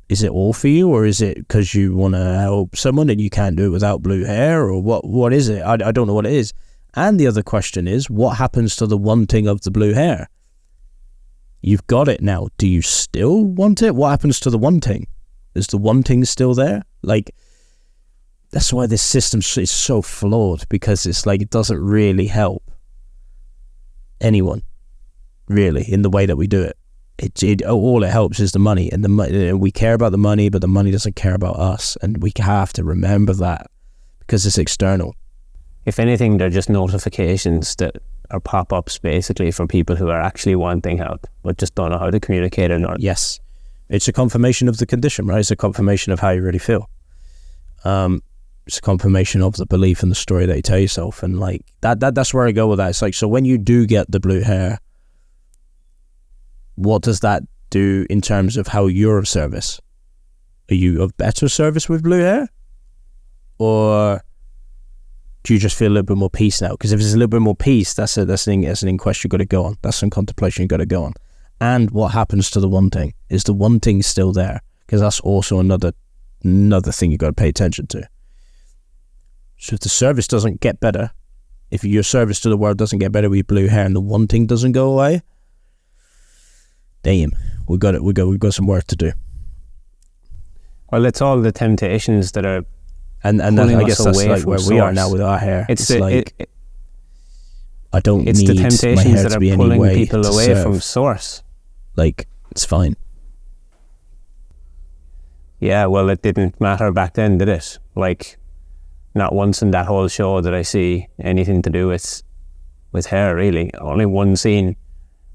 Is it all for you, or is it because you want to help someone and you can't do it without blue hair, or what is it? I don't know what it is. And the other question is, what happens to the wanting of the blue hair? You've got it now. Do you still want it? What happens to the wanting? Is the wanting still there? That's why this system is so flawed, because it's like it doesn't really help anyone, really, in the way that we do it. All it helps is the money, and we care about the money, but the money doesn't care about us, and we have to remember that, because it's external. If anything, they're just notifications that are pop-ups basically from people who are actually wanting help but just don't know how to communicate it. Yes, it's a confirmation of the condition, right? It's a confirmation of how you really feel. It's a confirmation of the belief and the story that you tell yourself, and that's where I go with that. It's like, so when you do get the blue hair, what does that do in terms of how you're of service? Are you of better service with blue hair? Or do you just feel a little bit more peace now? Because if there's a little bit more peace, that's an inquest you've got to go on. That's some contemplation you've got to go on. And what happens to the wanting? Is the wanting still there? Because that's also another thing you've got to pay attention to. So if the service doesn't get better, if your service to the world doesn't get better with your blue hair and the wanting doesn't go away, damn, we've got some work to do. Well, it's all the temptations that are, and I guess that's like where we are now with our hair. It's like I don't need the my temptations hair that to are be pulling any way people to away serve. from source. Like, it's fine. Yeah, well, it didn't matter back then, did it? Like, not once in that whole show did I see anything to do with hair, really. Only one scene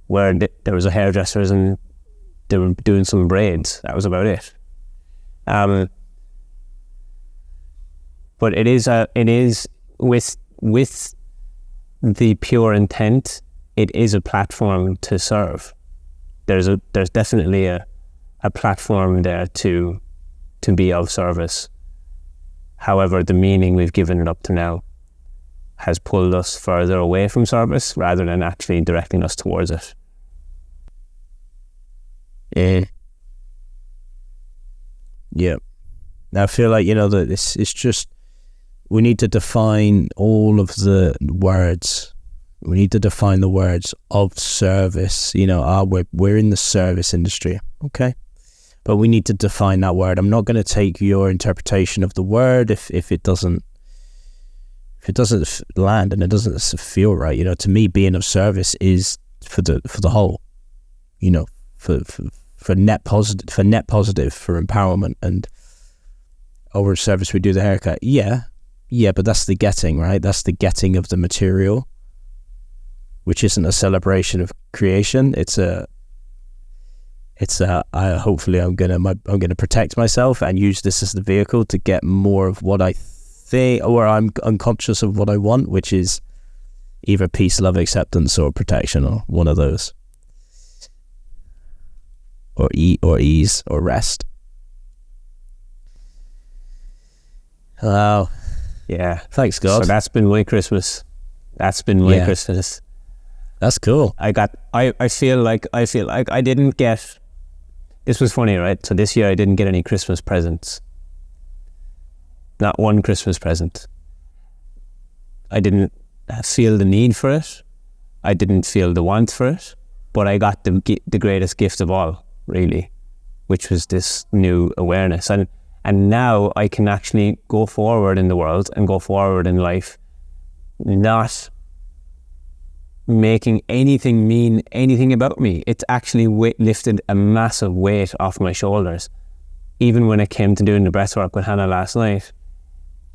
where there was a hairdresser and they were doing some braids. That was about it. But it is with the pure intent, it is a platform to serve. There's definitely a platform there to be of service. However, the meaning we've given it up to now has pulled us further away from service rather than actually directing us towards it. Yeah. Now I feel like, that it's just, we need to define all of the words. We need to define the words of service. We're in the service industry, okay? But we need to define that word. I'm not going to take your interpretation of the word if it doesn't land and it doesn't feel right. To me, being of service is for the whole. For net positive, for empowerment, and over service we do the haircut. Yeah, but that's the getting, right? That's the getting of the material, which isn't a celebration of creation. Hopefully I'm gonna protect myself and use this as the vehicle to get more of what I think, or I'm unconscious of what I want, which is either peace, love, acceptance, or protection, or one of those, or ease, or rest. Oh, yeah. Thanks, God. So that's been my Christmas. Christmas. That's cool. I feel like I didn't get. This was funny, right? So this year I didn't get any Christmas presents. Not one Christmas present. I didn't feel the need for it. I didn't feel the want for it. But I got the greatest gift of all, really, which was this new awareness. And now I can actually go forward in the world and go forward in life, not making anything mean anything about me. It's actually lifted a massive weight off my shoulders. Even when it came to doing the breathwork with Hannah last night,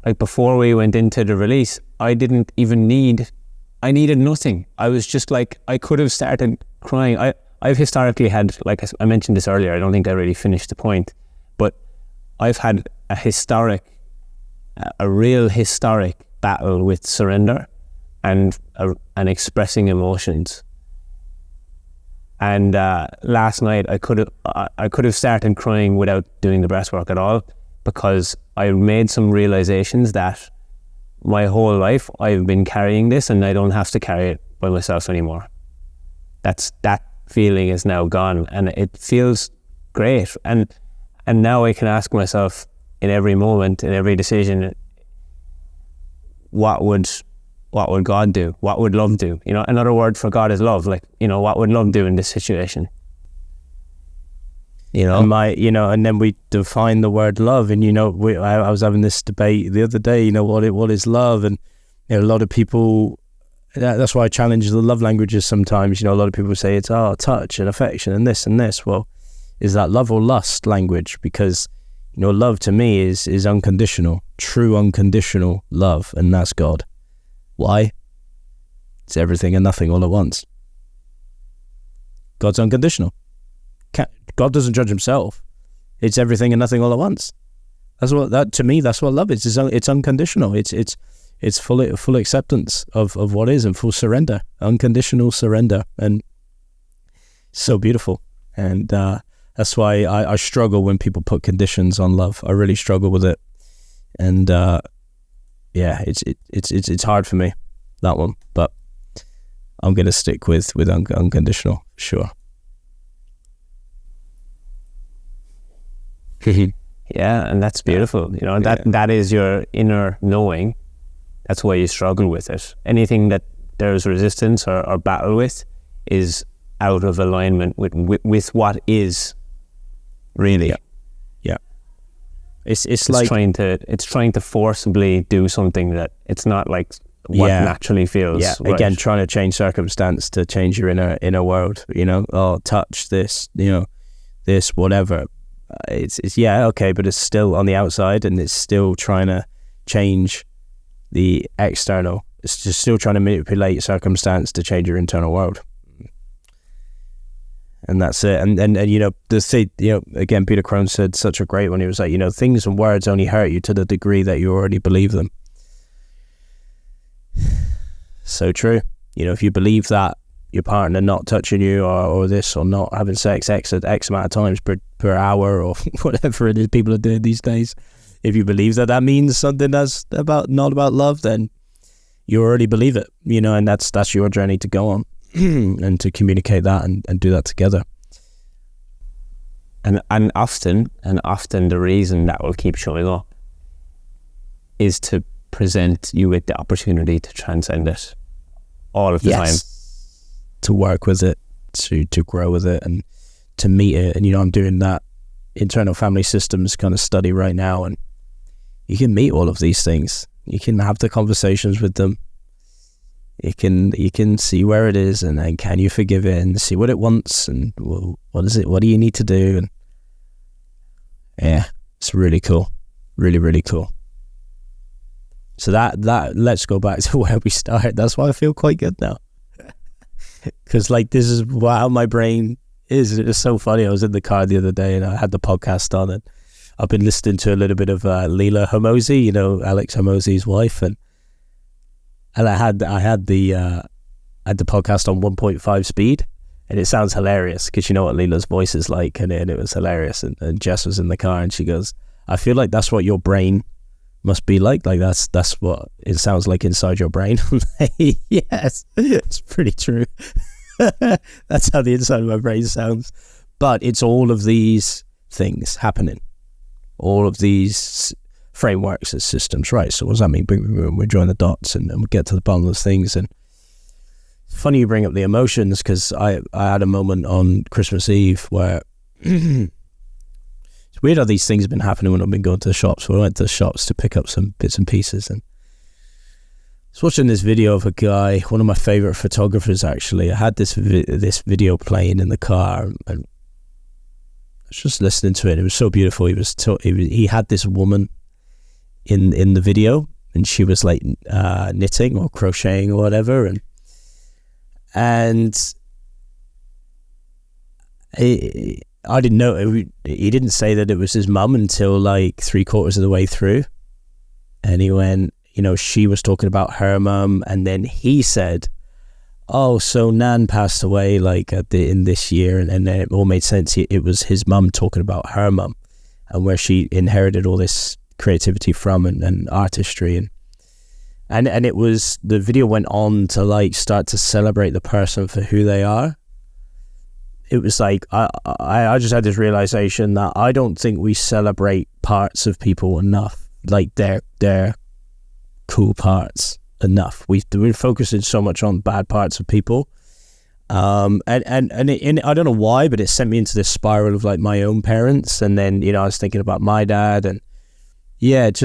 like before we went into the release, I needed nothing. I was just like, I could have started crying. I've historically had, like I mentioned this earlier, I don't think I really finished the point, but I've had a real historic battle with surrender and expressing emotions. And last night I could have started crying without doing the breathwork at all, because I made some realizations that my whole life I've been carrying this and I don't have to carry it by myself anymore. That feeling is now gone, and it feels great. And now I can ask myself in every moment, in every decision, what would God do? What would love do? Another word for God is love. Like, what would love do in this situation? And then we define the word love, and I was having this debate the other day. What is love? And a lot of people. That's why I challenge the love languages sometimes. A lot of people say it's touch and affection and this and this. Well, is that love or lust language? Because love to me is unconditional, true unconditional love, and that's God. Why? It's everything and nothing all at once. God's unconditional. God doesn't judge himself. It's everything and nothing all at once. That's what love is. It's unconditional. It's full acceptance of what is, and full surrender, unconditional surrender, and so beautiful. And that's why I struggle when people put conditions on love. I really struggle with it. And yeah, it's hard for me, that one, but I'm gonna stick with unconditional, sure. Yeah, and that's beautiful. You know, that is your inner knowing. That's why you struggle with it. Anything that there's resistance or battle with is out of alignment with what is really. Yeah. It's like trying to forcibly do something that it's not like what naturally feels. Yeah. Right. Again, trying to change circumstance to change your inner world. You know, touch this. You know, this whatever. It's okay, but it's still on the outside, and it's still trying to change the external. It's just still trying to manipulate circumstance to change your internal world, and that's it. And you know, the thing, you know, again, Peter Crone said such a great one. He was like, you know, things and words only hurt you to the degree that you already believe them. So true. You know, if you believe that your partner not touching you or this or not having sex X amount of times per hour or whatever it is people are doing these days, if you believe that means something that's not about love, then you already believe it, you know, and that's your journey to go on and to communicate that and do that together. And often the reason that will keep showing up is to present you with the opportunity to transcend it all of the time. To work with it, to grow with it, and to meet it. And you know, I'm doing that internal family systems kind of study right now, and you can meet all of these things. You can have the conversations with them. You can see where it is, and then can you forgive it and see what it wants, and what is it? What do you need to do? And yeah, it's really cool, really, really cool. So that let's go back to where we started. That's why I feel quite good now. Because like this is how my brain is. It's so funny. I was in the car the other day and I had the podcast on, and I've been listening to a little bit of Leila Hormozi, you know, Alex Hormozi's wife, and I had the podcast on 1.5 speed, and it sounds hilarious because you know what Leila's voice is like, and it was hilarious. And Jess was in the car and she goes, "I feel like that's what your brain must be like that's what it sounds like inside your brain." Yes, it's pretty true. That's how the inside of my brain sounds. But it's all of these things happening, all of these frameworks and systems, right? So what does that mean? We join the dots and we get to the bottom of those things. And it's funny you bring up the emotions, because I had a moment on Christmas Eve where it's weird how these things have been happening when I've been going to the shops. So I went to the shops to pick up some bits and pieces, and I was watching this video of a guy, one of my favorite photographers actually. I had this video playing in the car, and I was just listening to it. It was so beautiful. He had this woman in the video, and she was like knitting or crocheting or whatever, and I didn't know. He didn't say that it was his mum until like 3/4 of the way through. And he went, you know, she was talking about her mum, and then he said, "Oh, so Nan passed away like in this year," and then it all made sense. It was his mum talking about her mum and where she inherited all this creativity from and artistry, and it was, the video went on to like start to celebrate the person for who they are. It was like, I just had this realization that I don't think we celebrate parts of people enough, like their cool parts enough. We're focusing so much on bad parts of people. And I don't know why, but it sent me into this spiral of like my own parents. And then, you know, I was thinking about my dad, and yeah, it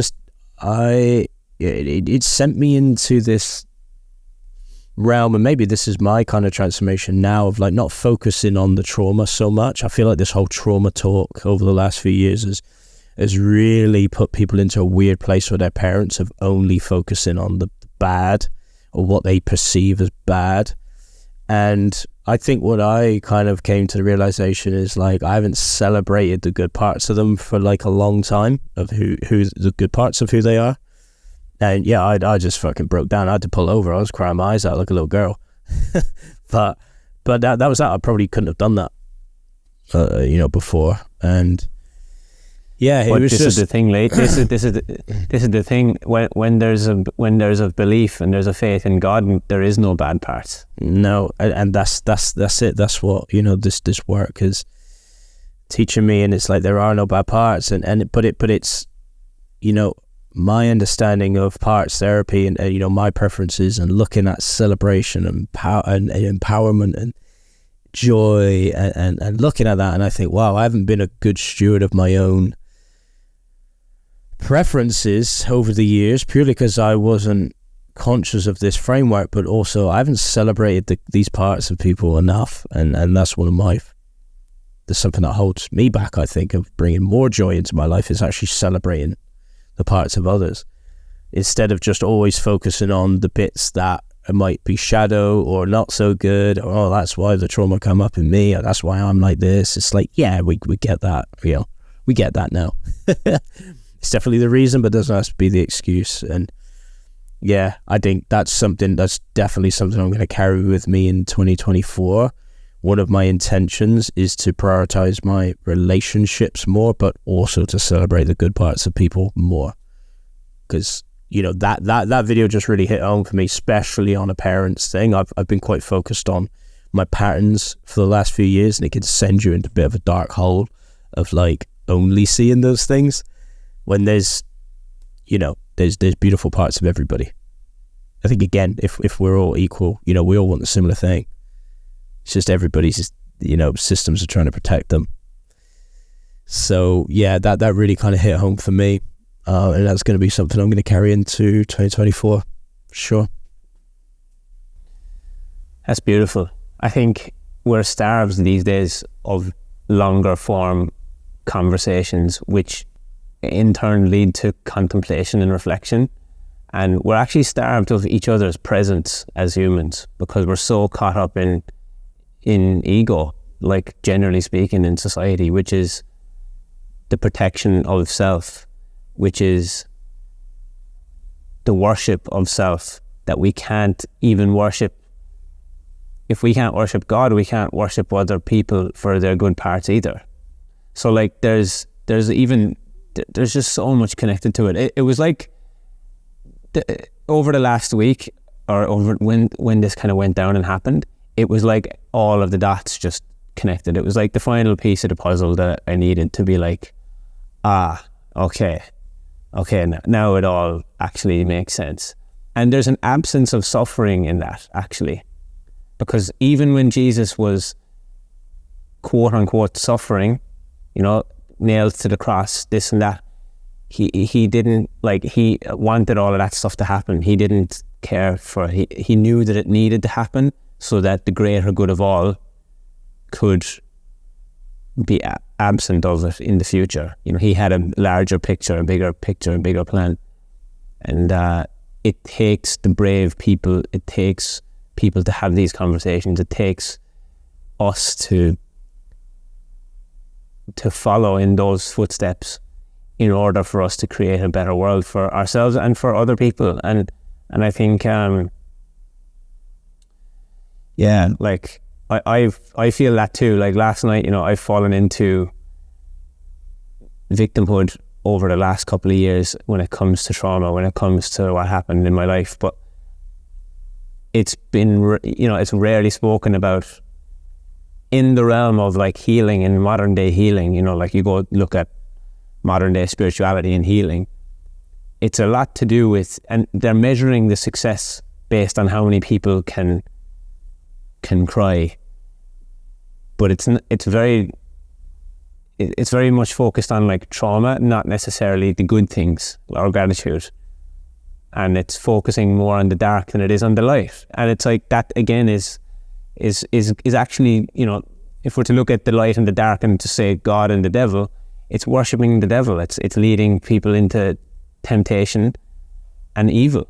sent me into this realm, and maybe this is my kind of transformation now, of like not focusing on the trauma so much. I feel like this whole trauma talk over the last few years has really put people into a weird place with their parents, of only focusing on the bad or what they perceive as bad. And I think what I kind of came to the realization is like, I haven't celebrated the good parts of them for like a long time, of who the good parts of who they are. And yeah, I just fucking broke down. I had to pull over. I was crying my eyes out like a little girl. but that was that. I probably couldn't have done that, you know, before. And Yeah, but this is the thing, Leigh. This is the thing. When there's a belief and there's a faith in God, there is no bad parts. No, and that's it. That's what this work is teaching me, and it's like there are no bad parts, but it's my understanding of parts therapy and my preferences and looking at celebration and power and empowerment and joy and looking at that, and I think, wow, I haven't been a good steward of my own preferences over the years, purely because I wasn't conscious of this framework, but also I haven't celebrated these parts of people enough, and that's one of there's something that holds me back, I think, of bringing more joy into my life, is actually celebrating the parts of others, instead of just always focusing on the bits that might be shadow or not so good, or oh, that's why the trauma come up in me, or that's why I'm like this. It's like, yeah, we get that, we get that now. It's definitely the reason, but doesn't have to be the excuse. And yeah, I think that's definitely something I'm going to carry with me in 2024. One of my intentions is to prioritize my relationships more, but also to celebrate the good parts of people more. Because, that video just really hit home for me, especially on a parents thing. I've been quite focused on my patterns for the last few years, and it can send you into a bit of a dark hole of like only seeing those things, when there's beautiful parts of everybody. I think, again, if we're all equal, we all want a similar thing. It's just everybody's, systems are trying to protect them. So yeah, that really kind of hit home for me. And that's going to be something I'm going to carry into 2024, for sure. That's beautiful. I think we're starved these days of longer form conversations, which in turn lead to contemplation and reflection. And we're actually starved of each other's presence as humans, because we're so caught up in ego, like generally speaking in society, which is the protection of self, which is the worship of self, that we can't even worship. If we can't worship God, we can't worship other people for their good parts either. So like there's just so much connected to it. It was like over the last week, or over when this kind of went down and happened, it was like all of the dots just connected. It was like the final piece of the puzzle that I needed to be like, okay, now it all actually makes sense. And there's an absence of suffering in that, actually. Because even when Jesus was quote unquote suffering, nailed to the cross, this and that, he didn't, like, he wanted all of that stuff to happen. He didn't care for it. He knew that it needed to happen so that the greater good of all could be absent of it in the future. He had a larger picture, a bigger plan. And it takes the brave people, it takes people to have these conversations, it takes us to follow in those footsteps in order for us to create a better world for ourselves and for other people. And I think like I feel that too. Like last night, I've fallen into victimhood over the last couple of years when it comes to trauma, when it comes to what happened in my life. But it's been, it's rarely spoken about in the realm of like healing and modern day healing. Like you go look at modern day spirituality and healing, it's a lot to do with, and they're measuring the success based on how many people can cry. But it's very much focused on like trauma, not necessarily the good things or gratitude. And it's focusing more on the dark than it is on the light. And it's like that again is actually, if we're to look at the light and the dark and to say God and the devil, it's worshipping the devil. It's leading people into temptation and evil.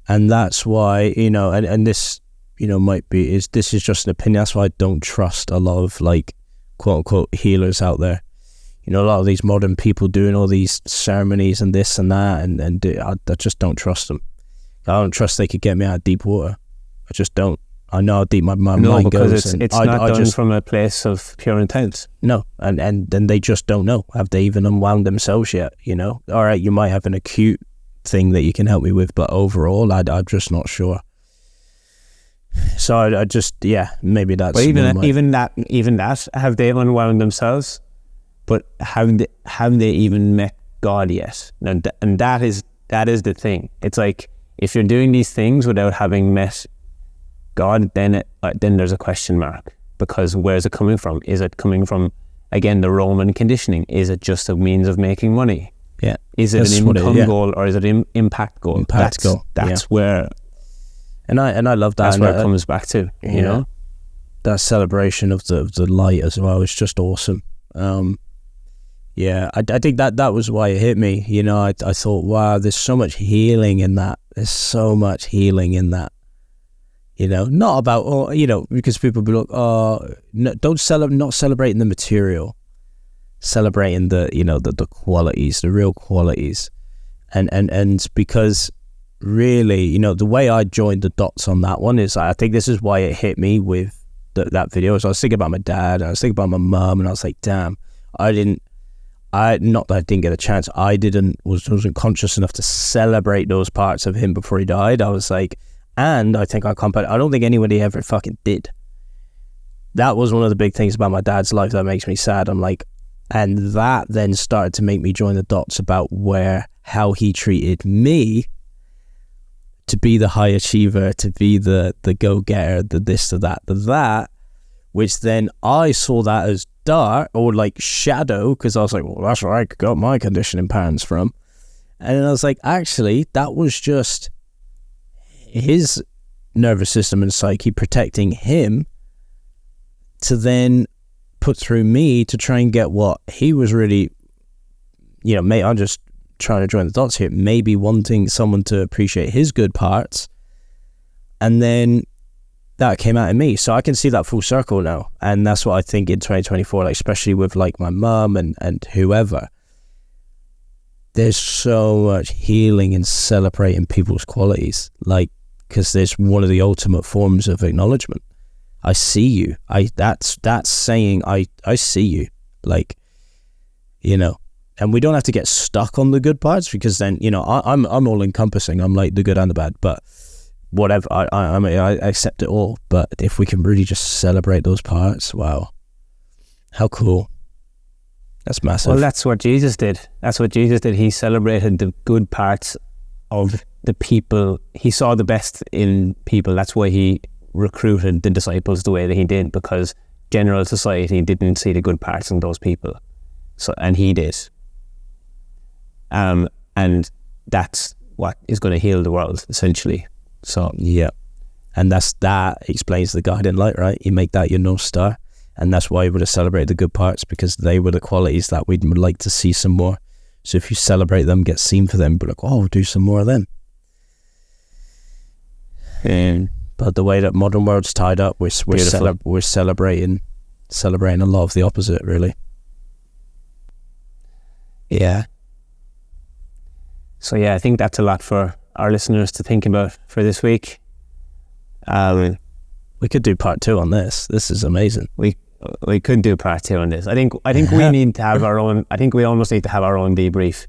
And that's why, and this, this is just an opinion. That's why I don't trust a lot of like quote unquote healers out there. A lot of these modern people doing all these ceremonies and this and that, and I just don't trust them. I don't trust they could get me out of deep water. I just don't. I know how deep my mind No, because goes. it's not done from a place of pure intent. No, and then they just don't know. Have they even unwound themselves yet? You know, all right, you might have an acute thing that you can help me with, but overall, I'm just not sure. So I just, maybe that's. But even that, have they unwound themselves? But have they even met God yet? And that is the thing. It's like, if you're doing these things without having met God, then there's a question mark, because where's it coming from? Is it coming from, again, the Roman conditioning? Is it just a means of making money? Yeah. Is it an income goal, or is it an impact goal? That's where. And I love that. That's where it comes back to. You know, that celebration of the light as well is just awesome. I think that was why it hit me. You know, I thought, wow, there's so much healing in that. There's so much healing in that. You know, not about, because people be like, not celebrating the material, celebrating the qualities, the real qualities. And because really, the way I joined the dots on that one is, I think this is why it hit me with that video. So I was thinking about my dad, I was thinking about my mum, and I was like, damn, not that I didn't get a chance, wasn't conscious enough to celebrate those parts of him before he died. I was like, and I think I don't think anybody ever fucking did. That was one of the big things about my dad's life that makes me sad. I'm like, and that then started to make me join the dots about how he treated me to be the high achiever, to be the go-getter, the this, the that, which then I saw that as dark or like shadow, because I was like, well, that's where I got my conditioning patterns from. And then I was like, actually, that was just his nervous system and psyche protecting him to then put through me to try and get what he was really, mate, I'm just trying to join the dots here, maybe wanting someone to appreciate his good parts, and then that came out in me. So I can see that full circle now, and that's what I think in 2024, like especially with like my mum and whoever, there's so much healing in celebrating people's qualities, like, because there's one of the ultimate forms of acknowledgement. I see you. That's saying I see you, like, and we don't have to get stuck on the good parts, because then, I'm all encompassing. I'm like the good and the bad, but whatever, I accept it all. But if we can really just celebrate those parts, wow, how cool. That's massive. Well, that's what Jesus did. He celebrated the good parts of the people. He saw the best in people. That's why he recruited the disciples the way that he did, because general society didn't see the good parts in those people. So, and he did. And that's what is going to heal the world, essentially. So yeah, and that explains the guiding light, right? You make that your North Star, and that's why we would have celebrated the good parts, because they were the qualities that we'd like to see some more. So if you celebrate them, get seen for them, but like, oh, do some more of them. But the way that modern world's tied up, we're celebrating a lot of the opposite, really. Yeah. So yeah, I think that's a lot for our listeners to think about for this week. We could do part 2 on this. This is amazing. We could do part 2 on this. I think we need to have our own. I think we almost need to have our own debrief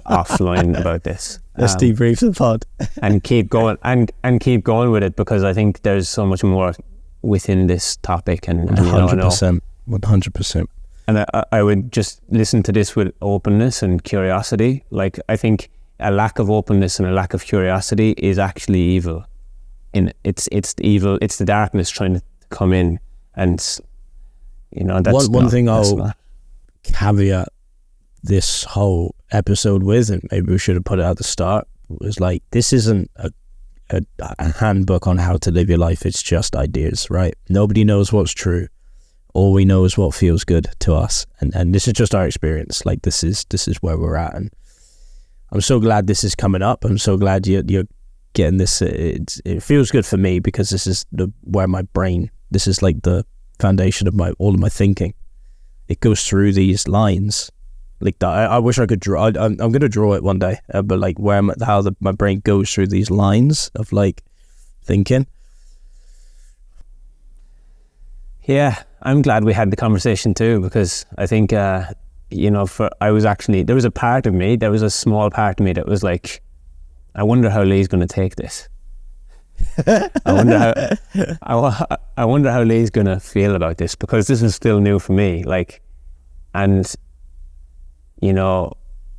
offline about this. Let's debrief the pod and keep going and keep going with it, because I think there's so much more within this topic. And 100%. And I would just listen to this with openness and curiosity. Like, I think a lack of openness and a lack of curiosity is actually evil. It's evil. It's the darkness trying to come in, and that's one thing I'll caveat this whole episode with, and maybe we should have put it at the start, was like, this isn't a handbook on how to live your life. It's just ideas, right? Nobody knows what's true. All we know is what feels good to us, and this is just our experience. Like, this is where we're at, and I'm so glad this is coming up. I'm so glad you're getting this. It feels good for me, because this is where my brain. This is like the foundation of all of my thinking. It goes through these lines. Like that. I wish I could draw. I'm going to draw it one day, but like my brain goes through these lines of like thinking. Yeah, I'm glad we had the conversation too, because I think, there was a part of me, there was a small part of me that was like, I wonder how Leigh's going to take this. I wonder how Leigh's going to feel about this, because this is still new for me. Like, and,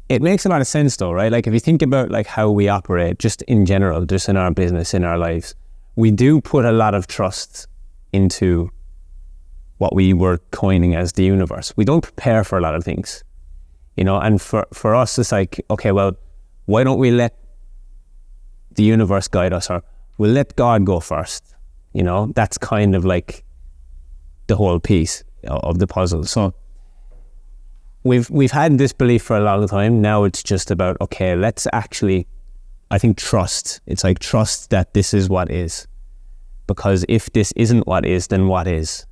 it makes a lot of sense though, right? Like if you think about like how we operate just in general, just in our business, in our lives, we do put a lot of trust into what we were coining as the universe. We don't prepare for a lot of things, and for us, it's like, okay, well, why don't we let the universe guide us, or we'll let God go first. That's kind of like the whole piece of the puzzle. So we've had this belief for a long time. Now it's just about, okay, let's actually, I think, trust. It's like trust that this is what is. Because if this isn't what is, then what is?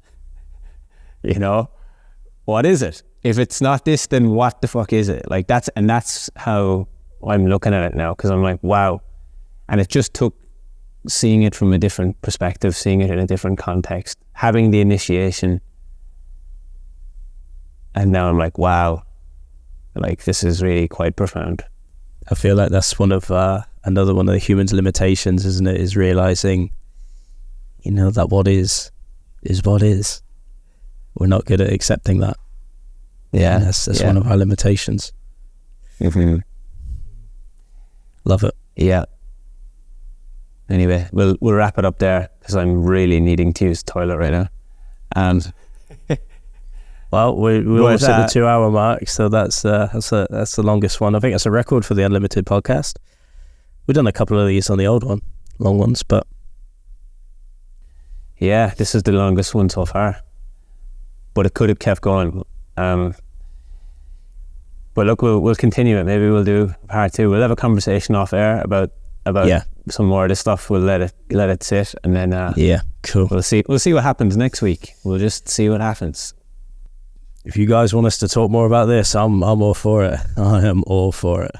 What is it? If it's not this, then what the fuck is it? Like that's how I'm looking at it now, because I'm like, wow. And it just took seeing it from a different perspective, seeing it in a different context, having the initiation. And now I'm like, wow, like this is really quite profound. I feel like that's another one of the human's limitations, isn't it? Is realizing, that what is what is. We're not good at accepting that. Yeah. And that's one of our limitations. Mm-hmm. Love it. Yeah. Anyway, we'll wrap it up there, because I'm really needing to use the toilet right now. And well, we're almost at the 2 hour mark, so that's the longest one. I think that's a record for the Unlimited podcast. We've done a couple of these on the old one, long ones, but yeah, this is the longest one so far. But it could have kept going. But look, we'll continue it. Maybe we'll do part 2. We'll have a conversation off air about some more of this stuff. We'll let it sit, and then cool. We'll see what happens next week. We'll just see what happens. If you guys want us to talk more about this, I'm all for it. I am all for it.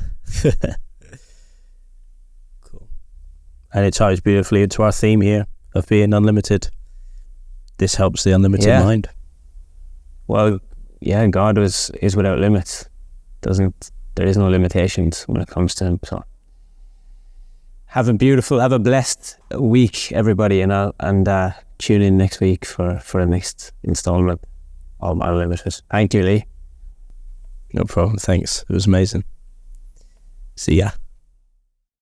Cool. And it ties beautifully into our theme here of being unlimited. This helps the unlimited mind. Well, yeah, God is without limits. There is no limitations when it comes to him. So have a blessed week, everybody, and tune in next week for the next installment of Unlimited. Thank you, Leigh. No problem. Thanks. It was amazing. See ya.